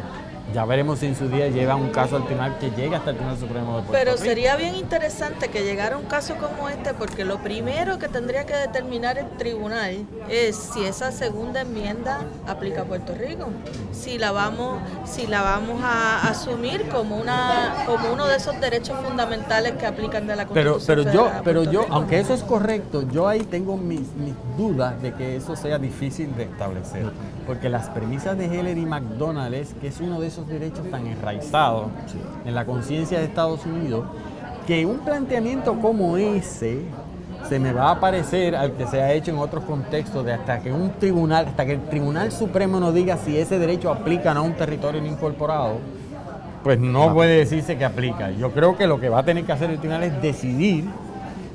Ya veremos si en su día lleva un caso al tribunal que llegue hasta el Tribunal Supremo de Puerto Rico. Pero sería bien interesante que llegara un caso como este, porque lo primero que tendría que determinar el tribunal es si esa segunda enmienda aplica a Puerto Rico. Si la vamos a asumir como uno de esos derechos fundamentales que aplican de la Constitución. Pero yo, aunque eso es correcto, yo ahí tengo mis dudas de que eso sea difícil de establecer. Porque las premisas de Heller y McDonald es que es uno de esos derechos tan enraizados en la conciencia de Estados Unidos, que un planteamiento como ese se me va a parecer al que se ha hecho en otros contextos, de hasta que el Tribunal Supremo nos diga si ese derecho aplica o no a un territorio no incorporado, pues no puede decirse que aplica. Yo creo que lo que va a tener que hacer el tribunal es decidir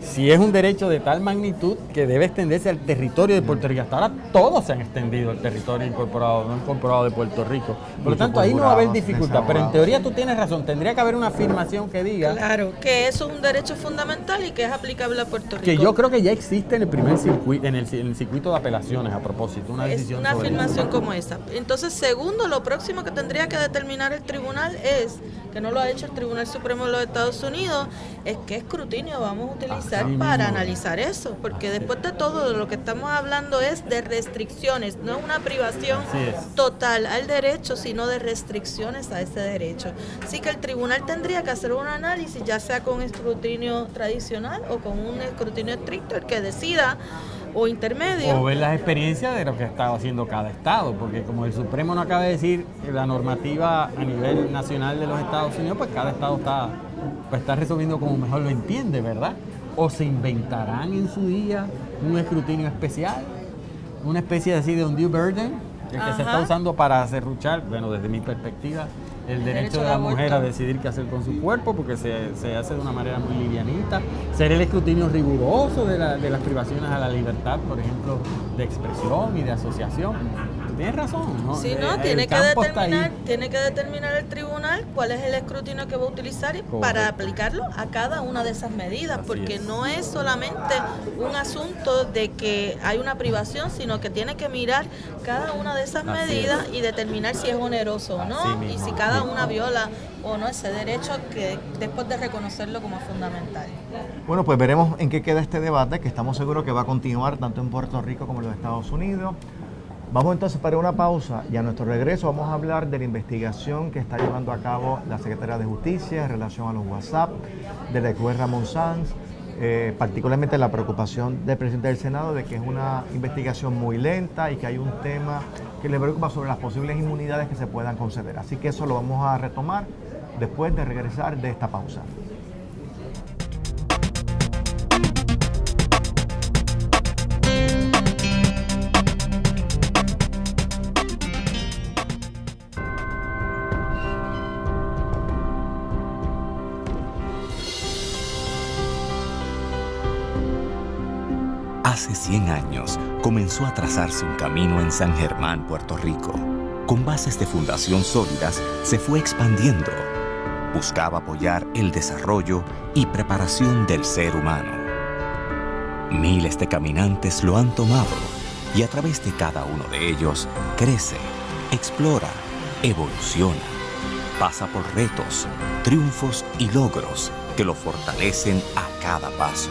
si es un derecho de tal magnitud que debe extenderse al territorio de Puerto Rico. Hasta ahora todos se han extendido al territorio incorporado, no incorporado de Puerto Rico. Por lo tanto, ahí no va a haber dificultad. Pero en teoría tú tienes razón. Tendría que haber una afirmación que diga... Claro, que eso es un derecho fundamental y que es aplicable a Puerto Rico. Que yo creo que ya existe en el primer circuito, en el circuito de apelaciones, a propósito. Una decisión es una sobre afirmación eso. Como esa. Entonces, segundo, lo próximo que tendría que determinar el tribunal es, que no lo ha hecho el Tribunal Supremo de los Estados Unidos, es qué escrutinio vamos a utilizar para analizar eso, porque después de todo lo que estamos hablando es de restricciones, no es una privación total al derecho, sino de restricciones a ese derecho. Así que el tribunal tendría que hacer un análisis, ya sea con escrutinio tradicional o con un escrutinio estricto, el que decida, o intermedio. O ver las experiencias de lo que está haciendo cada estado, porque como el Supremo no acaba de decir la normativa a nivel nacional de los Estados Unidos, pues cada estado está resolviendo como mejor lo entiende, ¿verdad? O se inventarán en su día un escrutinio especial, una especie así de undue burden, el que se está usando para serruchar, bueno, desde mi perspectiva, el derecho de la mujer a decidir qué hacer con su cuerpo, porque se hace de una manera muy livianita. Ser el escrutinio riguroso de las privaciones a la libertad, por ejemplo, de expresión y de asociación. Tienes razón, ¿no? Sí, no, tiene que determinar el tribunal cuál es el escrutinio que va a utilizar para aplicarlo a cada una de esas medidas, porque no es solamente un asunto de que hay una privación, sino que tiene que mirar cada una de esas medidas y determinar si es oneroso o no, y si cada una viola o no ese derecho, que después de reconocerlo como fundamental. Bueno, pues veremos en qué queda este debate, que estamos seguros que va a continuar tanto en Puerto Rico como en los Estados Unidos. Vamos entonces para una pausa y a nuestro regreso vamos a hablar de la investigación que está llevando a cabo la Secretaría de Justicia en relación a los WhatsApp del ex juez Ramón Sáenz, particularmente la preocupación del presidente del Senado de que es una investigación muy lenta y que hay un tema que le preocupa sobre las posibles inmunidades que se puedan conceder. Así que eso lo vamos a retomar después de regresar de esta pausa. Hace 100 años comenzó a trazarse un camino en San Germán, Puerto Rico. Con bases de fundación sólidas, se fue expandiendo. Buscaba apoyar el desarrollo y preparación del ser humano. Miles de caminantes lo han tomado y a través de cada uno de ellos crece, explora, evoluciona. Pasa por retos, triunfos y logros que lo fortalecen a cada paso.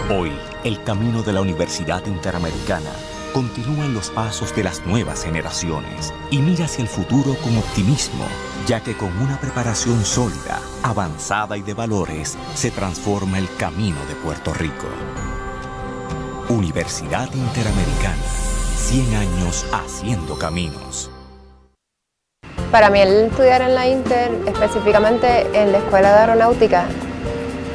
Hoy, el camino de la Universidad Interamericana continúa en los pasos de las nuevas generaciones y mira hacia el futuro con optimismo, ya que con una preparación sólida, avanzada y de valores, se transforma el camino de Puerto Rico. Universidad Interamericana, 100 años haciendo caminos. Para mí el estudiar en la Inter, específicamente en la Escuela de Aeronáutica,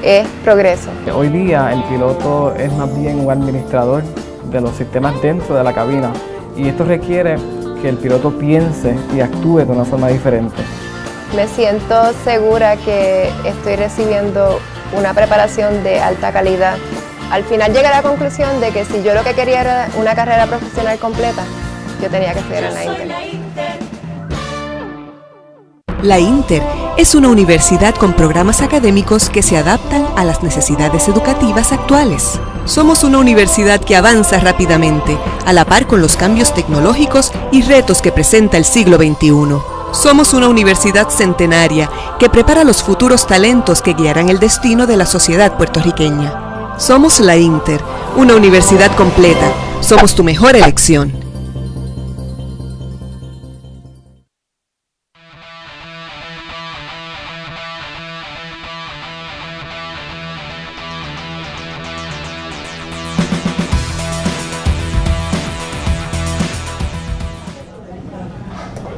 es progreso. Hoy día el piloto es más bien un administrador de los sistemas dentro de la cabina y esto requiere que el piloto piense y actúe de una forma diferente. Me siento segura que estoy recibiendo una preparación de alta calidad. Al final llegué a la conclusión de que si yo lo que quería era una carrera profesional completa, yo tenía que estudiar en la Inter. La Inter es una universidad con programas académicos que se adaptan a las necesidades educativas actuales. Somos una universidad que avanza rápidamente, a la par con los cambios tecnológicos y retos que presenta el siglo XXI. Somos una universidad centenaria que prepara los futuros talentos que guiarán el destino de la sociedad puertorriqueña. Somos la Inter, una universidad completa. Somos tu mejor elección.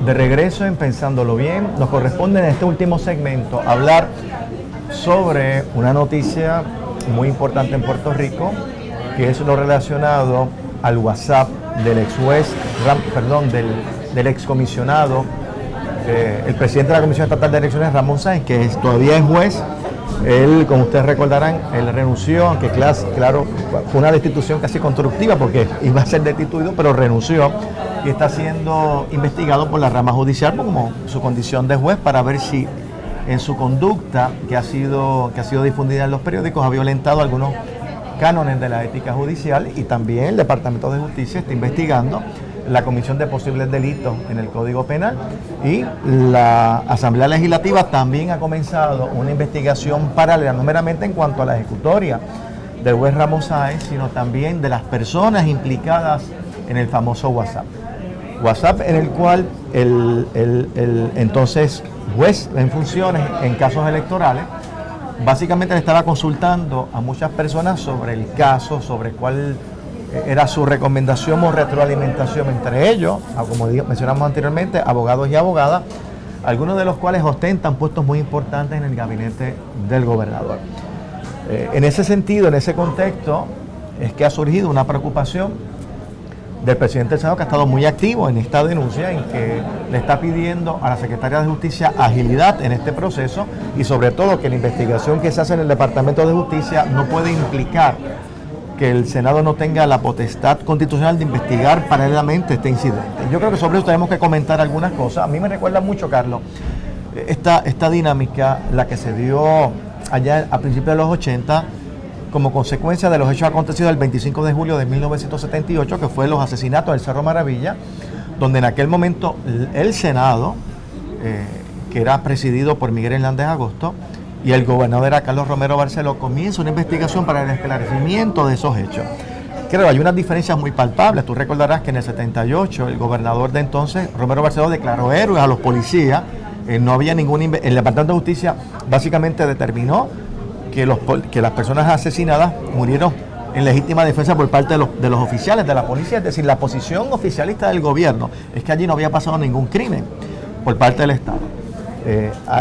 De regreso en Pensándolo Bien, nos corresponde en este último segmento hablar sobre una noticia muy importante en Puerto Rico, que es lo relacionado al WhatsApp del ex juez, del ex comisionado, el presidente de la Comisión Estatal de Elecciones, Ramón Sáenz, que todavía es juez. Él, como ustedes recordarán, él renunció, aunque claro, fue una destitución casi constructiva porque iba a ser destituido, pero renunció y está siendo investigado por la rama judicial como su condición de juez para ver si en su conducta que ha sido difundida en los periódicos ha violentado algunos cánones de la ética judicial, y también el Departamento de Justicia está investigando la comisión de posibles delitos en el Código Penal, y la Asamblea Legislativa también ha comenzado una investigación paralela, no meramente en cuanto a la ejecutoria del juez Ramón Sáenz, sino también de las personas implicadas en el famoso WhatsApp. WhatsApp en el cual el entonces juez en funciones en casos electorales básicamente le estaba consultando a muchas personas sobre el caso, sobre cuál era su recomendación o retroalimentación, entre ellos, como mencionamos anteriormente, abogados y abogadas, algunos de los cuales ostentan puestos muy importantes en el gabinete del gobernador. En ese sentido, en ese contexto, es que ha surgido una preocupación del presidente del Senado, que ha estado muy activo en esta denuncia, en que le está pidiendo a la Secretaría de Justicia agilidad en este proceso y sobre todo que la investigación que se hace en el Departamento de Justicia no puede implicar que el Senado no tenga la potestad constitucional de investigar paralelamente este incidente. Yo creo que sobre eso tenemos que comentar algunas cosas. A mí me recuerda mucho, Carlos, esta dinámica, la que se dio allá a principios de los 80, como consecuencia de los hechos acontecidos el 25 de julio de 1978, que fue los asesinatos del Cerro Maravilla, donde en aquel momento el Senado, que era presidido por Miguel Hernández Agosto, y el gobernador era Carlos Romero Barceló, comienza una investigación para el esclarecimiento de esos hechos. Creo que hay unas diferencias muy palpables. Tú recordarás que en el 78 el gobernador de entonces, Romero Barceló, declaró héroes a los policías. No había el Departamento de Justicia básicamente determinó que las personas asesinadas murieron en legítima defensa por parte de los oficiales de la policía. Es decir, la posición oficialista del gobierno es que allí no había pasado ningún crimen por parte del Estado.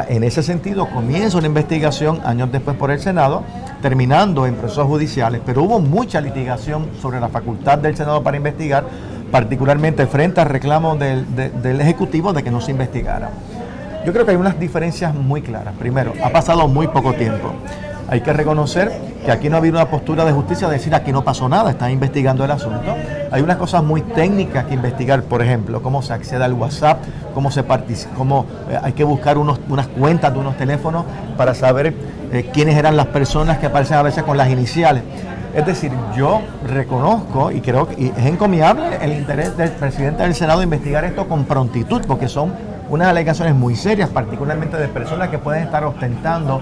En ese sentido, comienza una investigación años después por el Senado, terminando en procesos judiciales, pero hubo mucha litigación sobre la facultad del Senado para investigar, particularmente frente al reclamo del Ejecutivo de que no se investigara. Yo creo que hay unas diferencias muy claras. Primero, ha pasado muy poco tiempo. Hay que reconocer que aquí no ha habido una postura de justicia de decir aquí no pasó nada, están investigando el asunto. Hay unas cosas muy técnicas que investigar, por ejemplo, cómo se accede al WhatsApp, cómo hay que buscar unas cuentas de unos teléfonos para saber quiénes eran las personas que aparecen a veces con las iniciales. Es decir, yo reconozco y creo que es encomiable el interés del presidente del Senado de investigar esto con prontitud, porque son unas alegaciones muy serias, particularmente de personas que pueden estar ostentando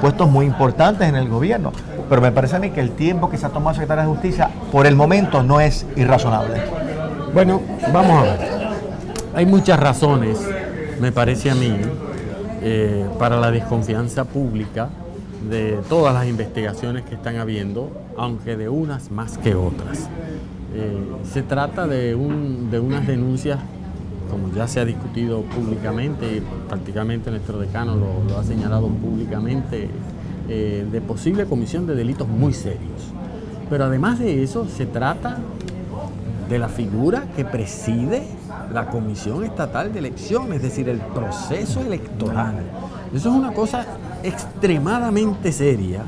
puestos muy importantes en el gobierno. Pero me parece a mí que el tiempo que se ha tomado el secretario de Justicia por el momento no es irrazonable. Bueno, vamos a ver. Hay muchas razones, me parece a mí, para la desconfianza pública de todas las investigaciones que están habiendo, aunque de unas más que otras. Se trata de unas denuncias, como ya se ha discutido públicamente, y prácticamente nuestro decano lo ha señalado públicamente, de posible comisión de delitos muy serios. Pero además de eso, se trata de la figura que preside la Comisión Estatal de Elecciones, es decir, el proceso electoral. Eso es una cosa extremadamente seria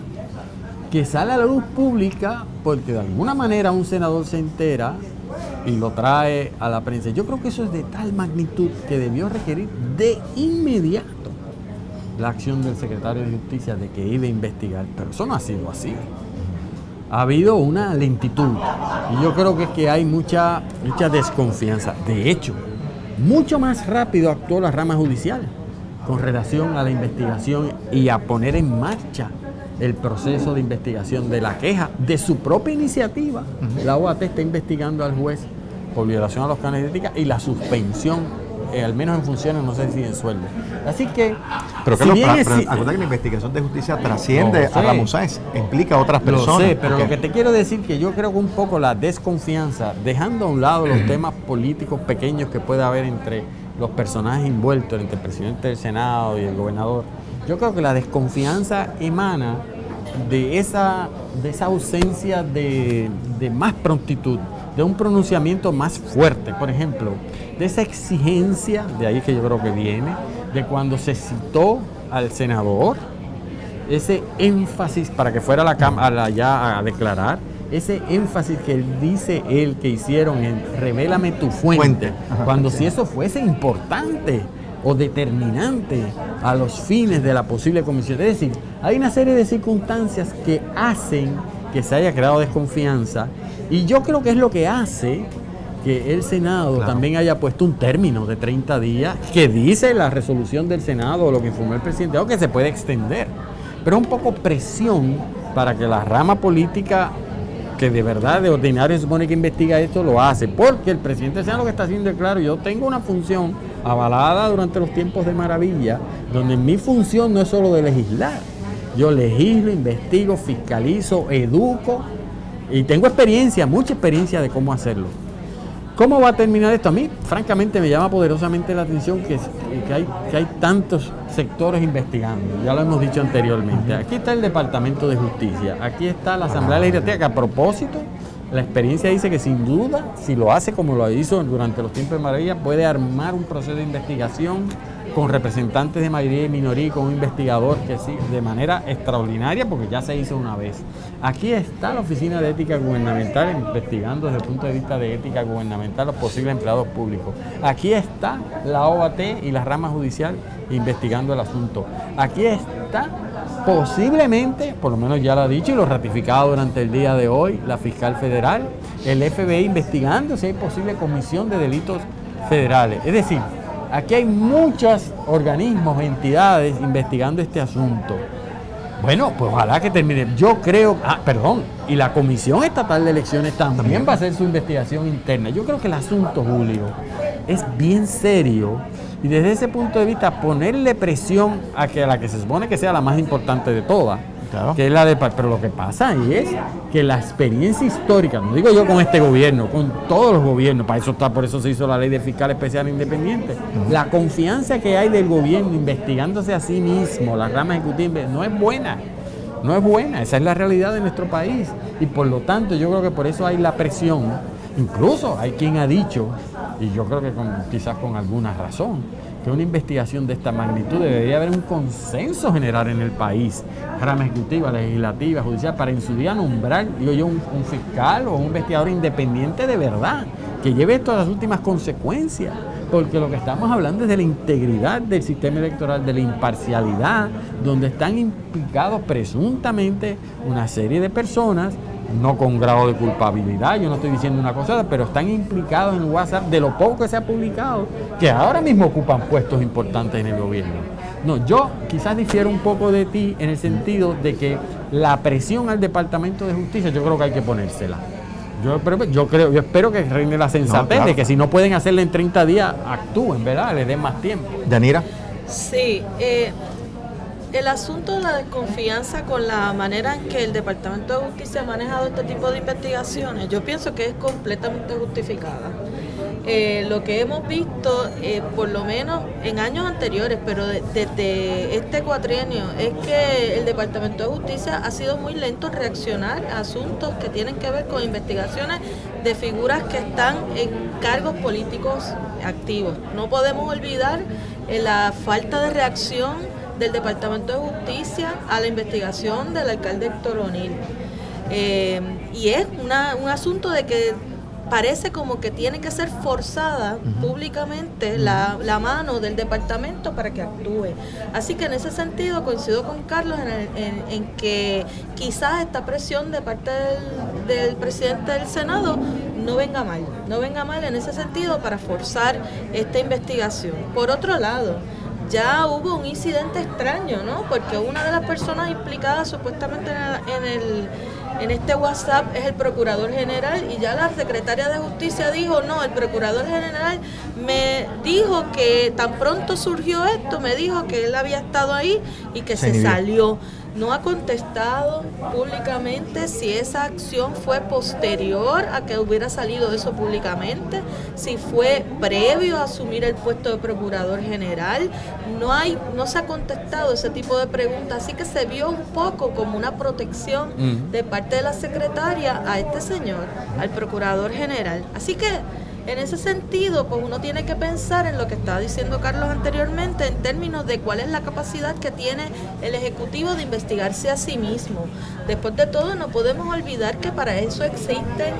que sale a la luz pública porque de alguna manera un senador se entera y lo trae a la prensa. Yo creo que eso es de tal magnitud que debió requerir de inmediato la acción del secretario de Justicia de que iba a investigar, pero eso no ha sido así. Ha habido una lentitud y yo creo que hay mucha desconfianza. De hecho, mucho más rápido actuó la rama judicial con relación a la investigación y a poner en marcha el proceso de investigación de la queja de su propia iniciativa. La OAT está investigando al juez por violación a los cánones de ética y la suspensión, al menos en funciones, no sé si en sueldo. Así que... Pero acuérdate que la investigación de justicia trasciende a Ramón Sáenz, implica a otras personas. Lo sé, pero lo que te quiero decir que yo creo que un poco la desconfianza, dejando a un lado los temas políticos pequeños que puede haber entre los personajes envueltos, entre el presidente del Senado y el gobernador, yo creo que la desconfianza emana de esa ausencia de más prontitud, de un pronunciamiento más fuerte, por ejemplo, de esa exigencia, de ahí que yo creo que viene, de cuando se citó al senador, ese énfasis para que fuera a la Cámara ya a declarar, ese énfasis que dice él que hicieron en revélame tu fuente, cuando si eso fuese importante o determinante a los fines de la posible comisión. Es decir, hay una serie de circunstancias que hacen que se haya creado desconfianza y yo creo que es lo que hace que el Senado también haya puesto un término de 30 días que dice la resolución del Senado o lo que informó el presidente, o que se puede extender. Pero un poco presión para que la rama política que de verdad de ordinario se supone que investiga esto, lo hace, porque el presidente del Senado lo que está haciendo es claro, yo tengo una función avalada durante los tiempos de maravilla, donde mi función no es solo de legislar, yo legislo, investigo, fiscalizo, educo y tengo experiencia, mucha experiencia de cómo hacerlo. ¿Cómo va a terminar esto? A mí, francamente, me llama poderosamente la atención que hay tantos sectores investigando. Ya lo hemos dicho anteriormente. Aquí está el Departamento de Justicia, aquí está la Asamblea Legislativa, que a propósito La experiencia dice que sin duda, si lo hace como lo hizo durante los tiempos de mayoría, puede armar un proceso de investigación con representantes de mayoría y minoría y con un investigador que sí, de manera extraordinaria, porque ya se hizo una vez. Aquí está la Oficina de Ética Gubernamental investigando desde el punto de vista de ética gubernamental los posibles empleados públicos. Aquí está la OAT y la rama judicial investigando el asunto. Aquí está posiblemente, por lo menos ya lo ha dicho y lo ha ratificado durante el día de hoy, la fiscal federal, el FBI investigando si hay posible comisión de delitos federales. Es decir, aquí hay muchos organismos, entidades investigando este asunto. Bueno, pues ojalá que termine. Yo creo, y la Comisión Estatal de Elecciones también va a hacer su investigación interna. Yo creo que el asunto, Julio, es bien serio y desde ese punto de vista ponerle presión a la que se supone que sea la más importante de todas, claro, que es la de... Pero lo que pasa es que la experiencia histórica, no digo yo con este gobierno, con todos los gobiernos, por eso se hizo la ley de fiscal especial independiente, la confianza que hay del gobierno investigándose a sí mismo, la rama ejecutiva, no es buena. No es buena, esa es la realidad de nuestro país y por lo tanto yo creo que por eso hay la presión. Incluso hay quien ha dicho, y yo creo que quizás con alguna razón, que una investigación de esta magnitud debería haber un consenso general en el país, rama ejecutiva, legislativa, judicial, para en su día nombrar, digo yo, un fiscal o un investigador independiente de verdad, que lleve esto a las últimas consecuencias, porque lo que estamos hablando es de la integridad del sistema electoral, de la imparcialidad, donde están implicados presuntamente una serie de personas, no con grado de culpabilidad, yo no estoy diciendo una cosa, pero están implicados en WhatsApp de lo poco que se ha publicado, que ahora mismo ocupan puestos importantes en el gobierno. No, yo quizás difiero un poco de ti en el sentido de que la presión al Departamento de Justicia yo creo que hay que ponérsela. Yo espero que reine la sensatez de que si no pueden hacerla en 30 días, actúen, ¿verdad? Les den más tiempo. Yanira. Sí, el asunto de la desconfianza con la manera en que el Departamento de Justicia ha manejado este tipo de investigaciones, yo pienso que es completamente justificada. Lo que hemos visto, por lo menos en años anteriores, pero desde este cuatrienio, es que el Departamento de Justicia ha sido muy lento en reaccionar a asuntos que tienen que ver con investigaciones de figuras que están en cargos políticos activos. No podemos olvidar la falta de reacción del Departamento de Justicia a la investigación del alcalde Héctor O'Neill. Y es un asunto de que parece como que tiene que ser forzada públicamente la mano del departamento para que actúe. Así que en ese sentido coincido con Carlos en que quizás esta presión de parte del presidente del Senado no venga mal en ese sentido para forzar esta investigación. Por otro lado, ya hubo un incidente extraño, ¿no? Porque una de las personas implicadas supuestamente en este WhatsApp es el Procurador General y ya la Secretaria de Justicia dijo, no, el Procurador General me dijo que tan pronto surgió esto, me dijo que él había estado ahí y que se salió. No ha contestado públicamente si esa acción fue posterior a que hubiera salido eso públicamente, si fue previo a asumir el puesto de Procurador General. No se ha contestado ese tipo de preguntas, así que se vio un poco como una protección de parte de la secretaria a este señor, al Procurador General. Así que en ese sentido, pues uno tiene que pensar en lo que estaba diciendo Carlos anteriormente en términos de cuál es la capacidad que tiene el Ejecutivo de investigarse a sí mismo. Después de todo, no podemos olvidar que para eso existen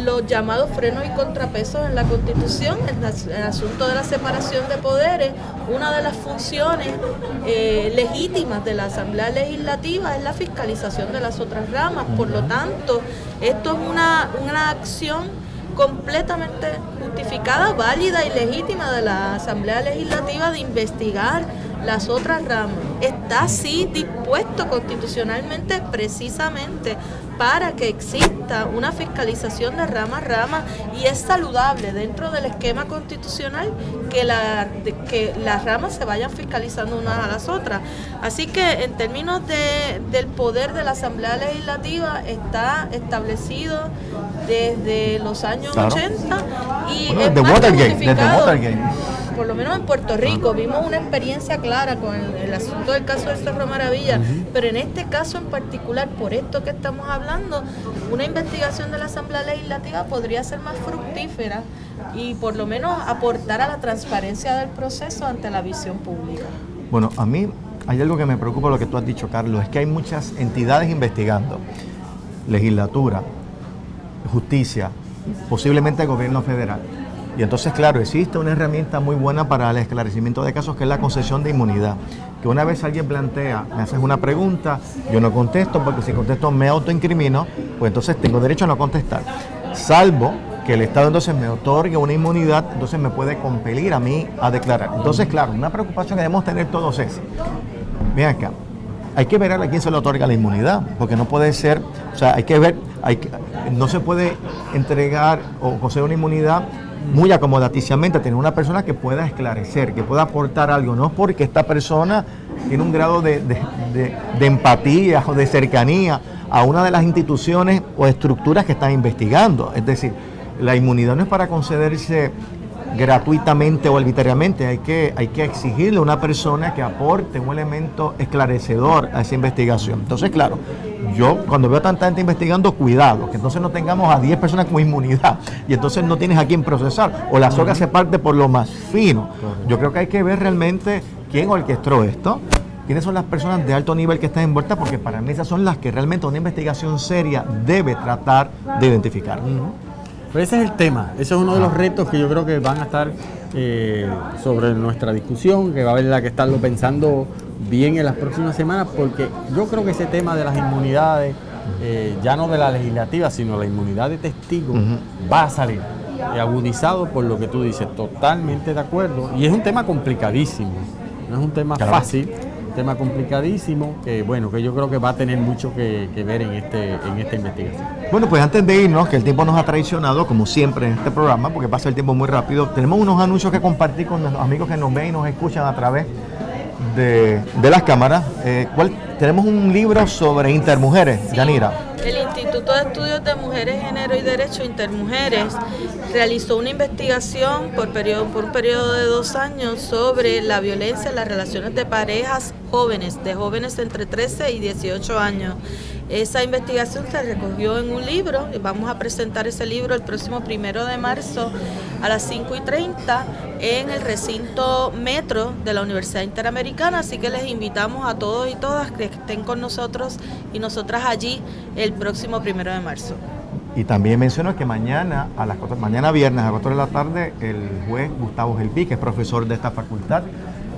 los llamados frenos y contrapesos en la Constitución, el asunto de la separación de poderes. Una de las funciones legítimas de la Asamblea Legislativa es la fiscalización de las otras ramas. Por lo tanto, esto es una acción completamente justificada, válida y legítima de la Asamblea Legislativa de investigar las otras ramas. Está así dispuesto constitucionalmente precisamente para que exista una fiscalización de rama a rama y es saludable dentro del esquema constitucional que las ramas se vayan fiscalizando unas a las otras. Así que en términos del poder de la Asamblea Legislativa está establecido desde los años 80 y es desde más Watergate. por lo menos en Puerto Rico, vimos una experiencia clara con el asunto del caso del Cerro Maravilla, pero en este caso en particular, por esto que estamos hablando, una investigación de la Asamblea Legislativa podría ser más fructífera y por lo menos aportar a la transparencia del proceso ante la visión pública. Bueno, a mí hay algo que me preocupa, lo que tú has dicho, Carlos, es que hay muchas entidades investigando, legislatura, justicia, posiblemente el gobierno federal. Y entonces, claro, existe una herramienta muy buena para el esclarecimiento de casos, que es la concesión de inmunidad. Que una vez alguien plantea, me haces una pregunta, yo no contesto, porque si contesto me autoincrimino, pues entonces tengo derecho a no contestar. Salvo que el Estado entonces me otorgue una inmunidad, entonces me puede compelir a mí a declarar. Entonces, claro, una preocupación que debemos tener todos es, ven acá, hay que ver a quién se le otorga la inmunidad, porque no puede ser, o sea, hay que ver, no se puede entregar o conceder una inmunidad muy acomodaticiamente, tener una persona que pueda esclarecer, que pueda aportar algo, no porque esta persona tiene un grado de empatía o de cercanía a una de las instituciones o estructuras que están investigando. Es decir, la inmunidad no es para concederse gratuitamente o arbitrariamente, hay que exigirle a una persona que aporte un elemento esclarecedor a esa investigación. Entonces, claro, yo cuando veo tanta gente investigando, cuidado, que entonces no tengamos a 10 personas con inmunidad y entonces no tienes a quién procesar, o la soga se parte por lo más fino. Yo creo que hay que ver realmente quién orquestó esto, quiénes son las personas de alto nivel que están envueltas, porque para mí esas son las que realmente una investigación seria debe tratar de identificar. Pues ese es el tema, ese es uno de los retos que yo creo que van a estar sobre nuestra discusión, que va a haber que estarlo pensando bien en las próximas semanas, porque yo creo que ese tema de las inmunidades, ya no de la legislativa, sino la inmunidad de testigos, va a salir agudizado por lo que tú dices, totalmente de acuerdo, y es un tema complicadísimo, no es un tema fácil, tema complicadísimo, que bueno, que yo creo que va a tener mucho que ver en esta investigación. Bueno, pues antes de irnos, que el tiempo nos ha traicionado, como siempre en este programa, porque pasa el tiempo muy rápido, tenemos unos anuncios que compartir con los amigos que nos ven y nos escuchan a través de las cámaras. Tenemos un libro sobre Intermujeres, Yanira. El Instituto de Estudios de Mujeres, Género y Derecho, Intermujeres, realizó una investigación por un periodo de 2 años sobre la violencia en las relaciones de parejas jóvenes, de jóvenes entre 13 y 18 años. Esa investigación se recogió en un libro y vamos a presentar ese libro el próximo 1 de marzo a las 5:30 en el recinto Metro de la Universidad Interamericana, así que les invitamos a todos y todas que estén con nosotros y nosotras allí el próximo 1 de marzo. Y también menciono que mañana viernes a las 4 de la tarde, el juez Gustavo Gelpi, que es profesor de esta facultad,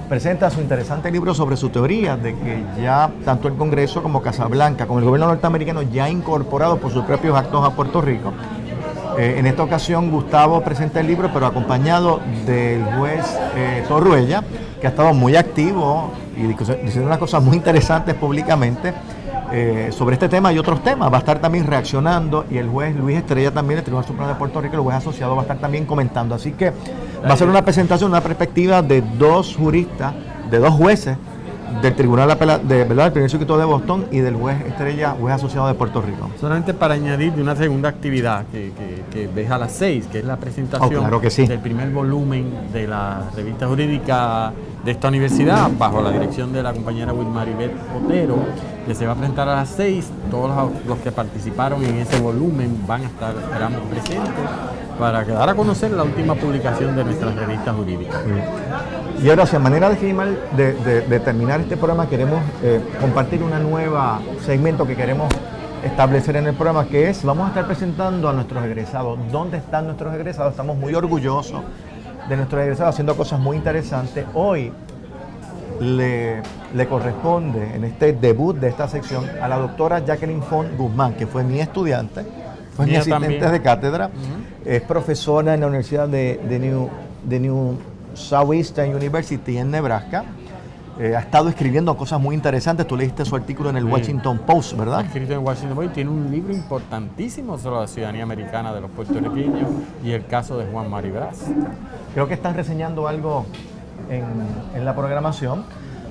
presenta su interesante libro sobre su teoría de que ya tanto el Congreso como Casablanca, como el gobierno norteamericano, ya ha incorporado por sus propios actos a Puerto Rico. En esta ocasión Gustavo presenta el libro, pero acompañado del juez Torruella, que ha estado muy activo y diciendo unas cosas muy interesantes públicamente sobre este tema y otros temas. Va a estar también reaccionando, y el juez Luis Estrella también, del Tribunal Supremo de Puerto Rico, el juez asociado, va a estar también comentando. Así que va a ser una presentación, una perspectiva de 2 juristas, de 2 jueces del Tribunal del Primer Circuito de Boston y del juez Estrella, juez asociado de Puerto Rico. Solamente para añadir de una segunda actividad que deja a las 6, que es la presentación claro que sí, del primer volumen de la revista jurídica de esta universidad, bajo la dirección de la compañera Wilmaribet Otero, que se va a presentar a las 6. Todos los que participaron en ese volumen van a estar, esperamos, presentes para dar a conocer la última publicación de nuestra revista jurídica. Y ahora, a manera de terminar este programa, queremos compartir una nueva segmento que queremos establecer en el programa, que es, vamos a estar presentando a nuestros egresados. ¿Dónde están nuestros egresados? Estamos muy orgullosos de nuestros egresados haciendo cosas muy interesantes. Hoy le corresponde, en este debut de esta sección, a la doctora Jacqueline Font Guzmán, que fue mi estudiante, fue mi asistente de cátedra, es profesora en la Universidad de New Southeastern University en Nebraska. Ha estado escribiendo cosas muy interesantes. Tú leíste su artículo en el Washington Post, ¿verdad? Ha escrito en Washington Post y tiene un libro importantísimo sobre la ciudadanía americana de los puertorriqueños y el caso de Juan Mari Brás. Creo que están reseñando algo en la programación,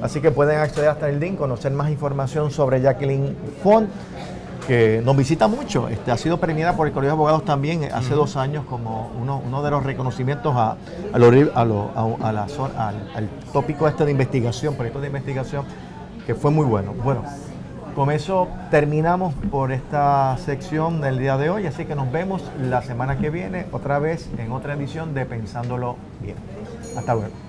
así que pueden acceder hasta el link, conocer más información sobre Jacqueline Font. que nos visita mucho. Ha sido premiada por el Colegio de Abogados también hace 2 años como uno de los reconocimientos al tópico de investigación, proyecto de investigación, que fue muy bueno. Bueno, con eso terminamos por esta sección del día de hoy, así que nos vemos la semana que viene otra vez en otra edición de Pensándolo Bien. Hasta luego.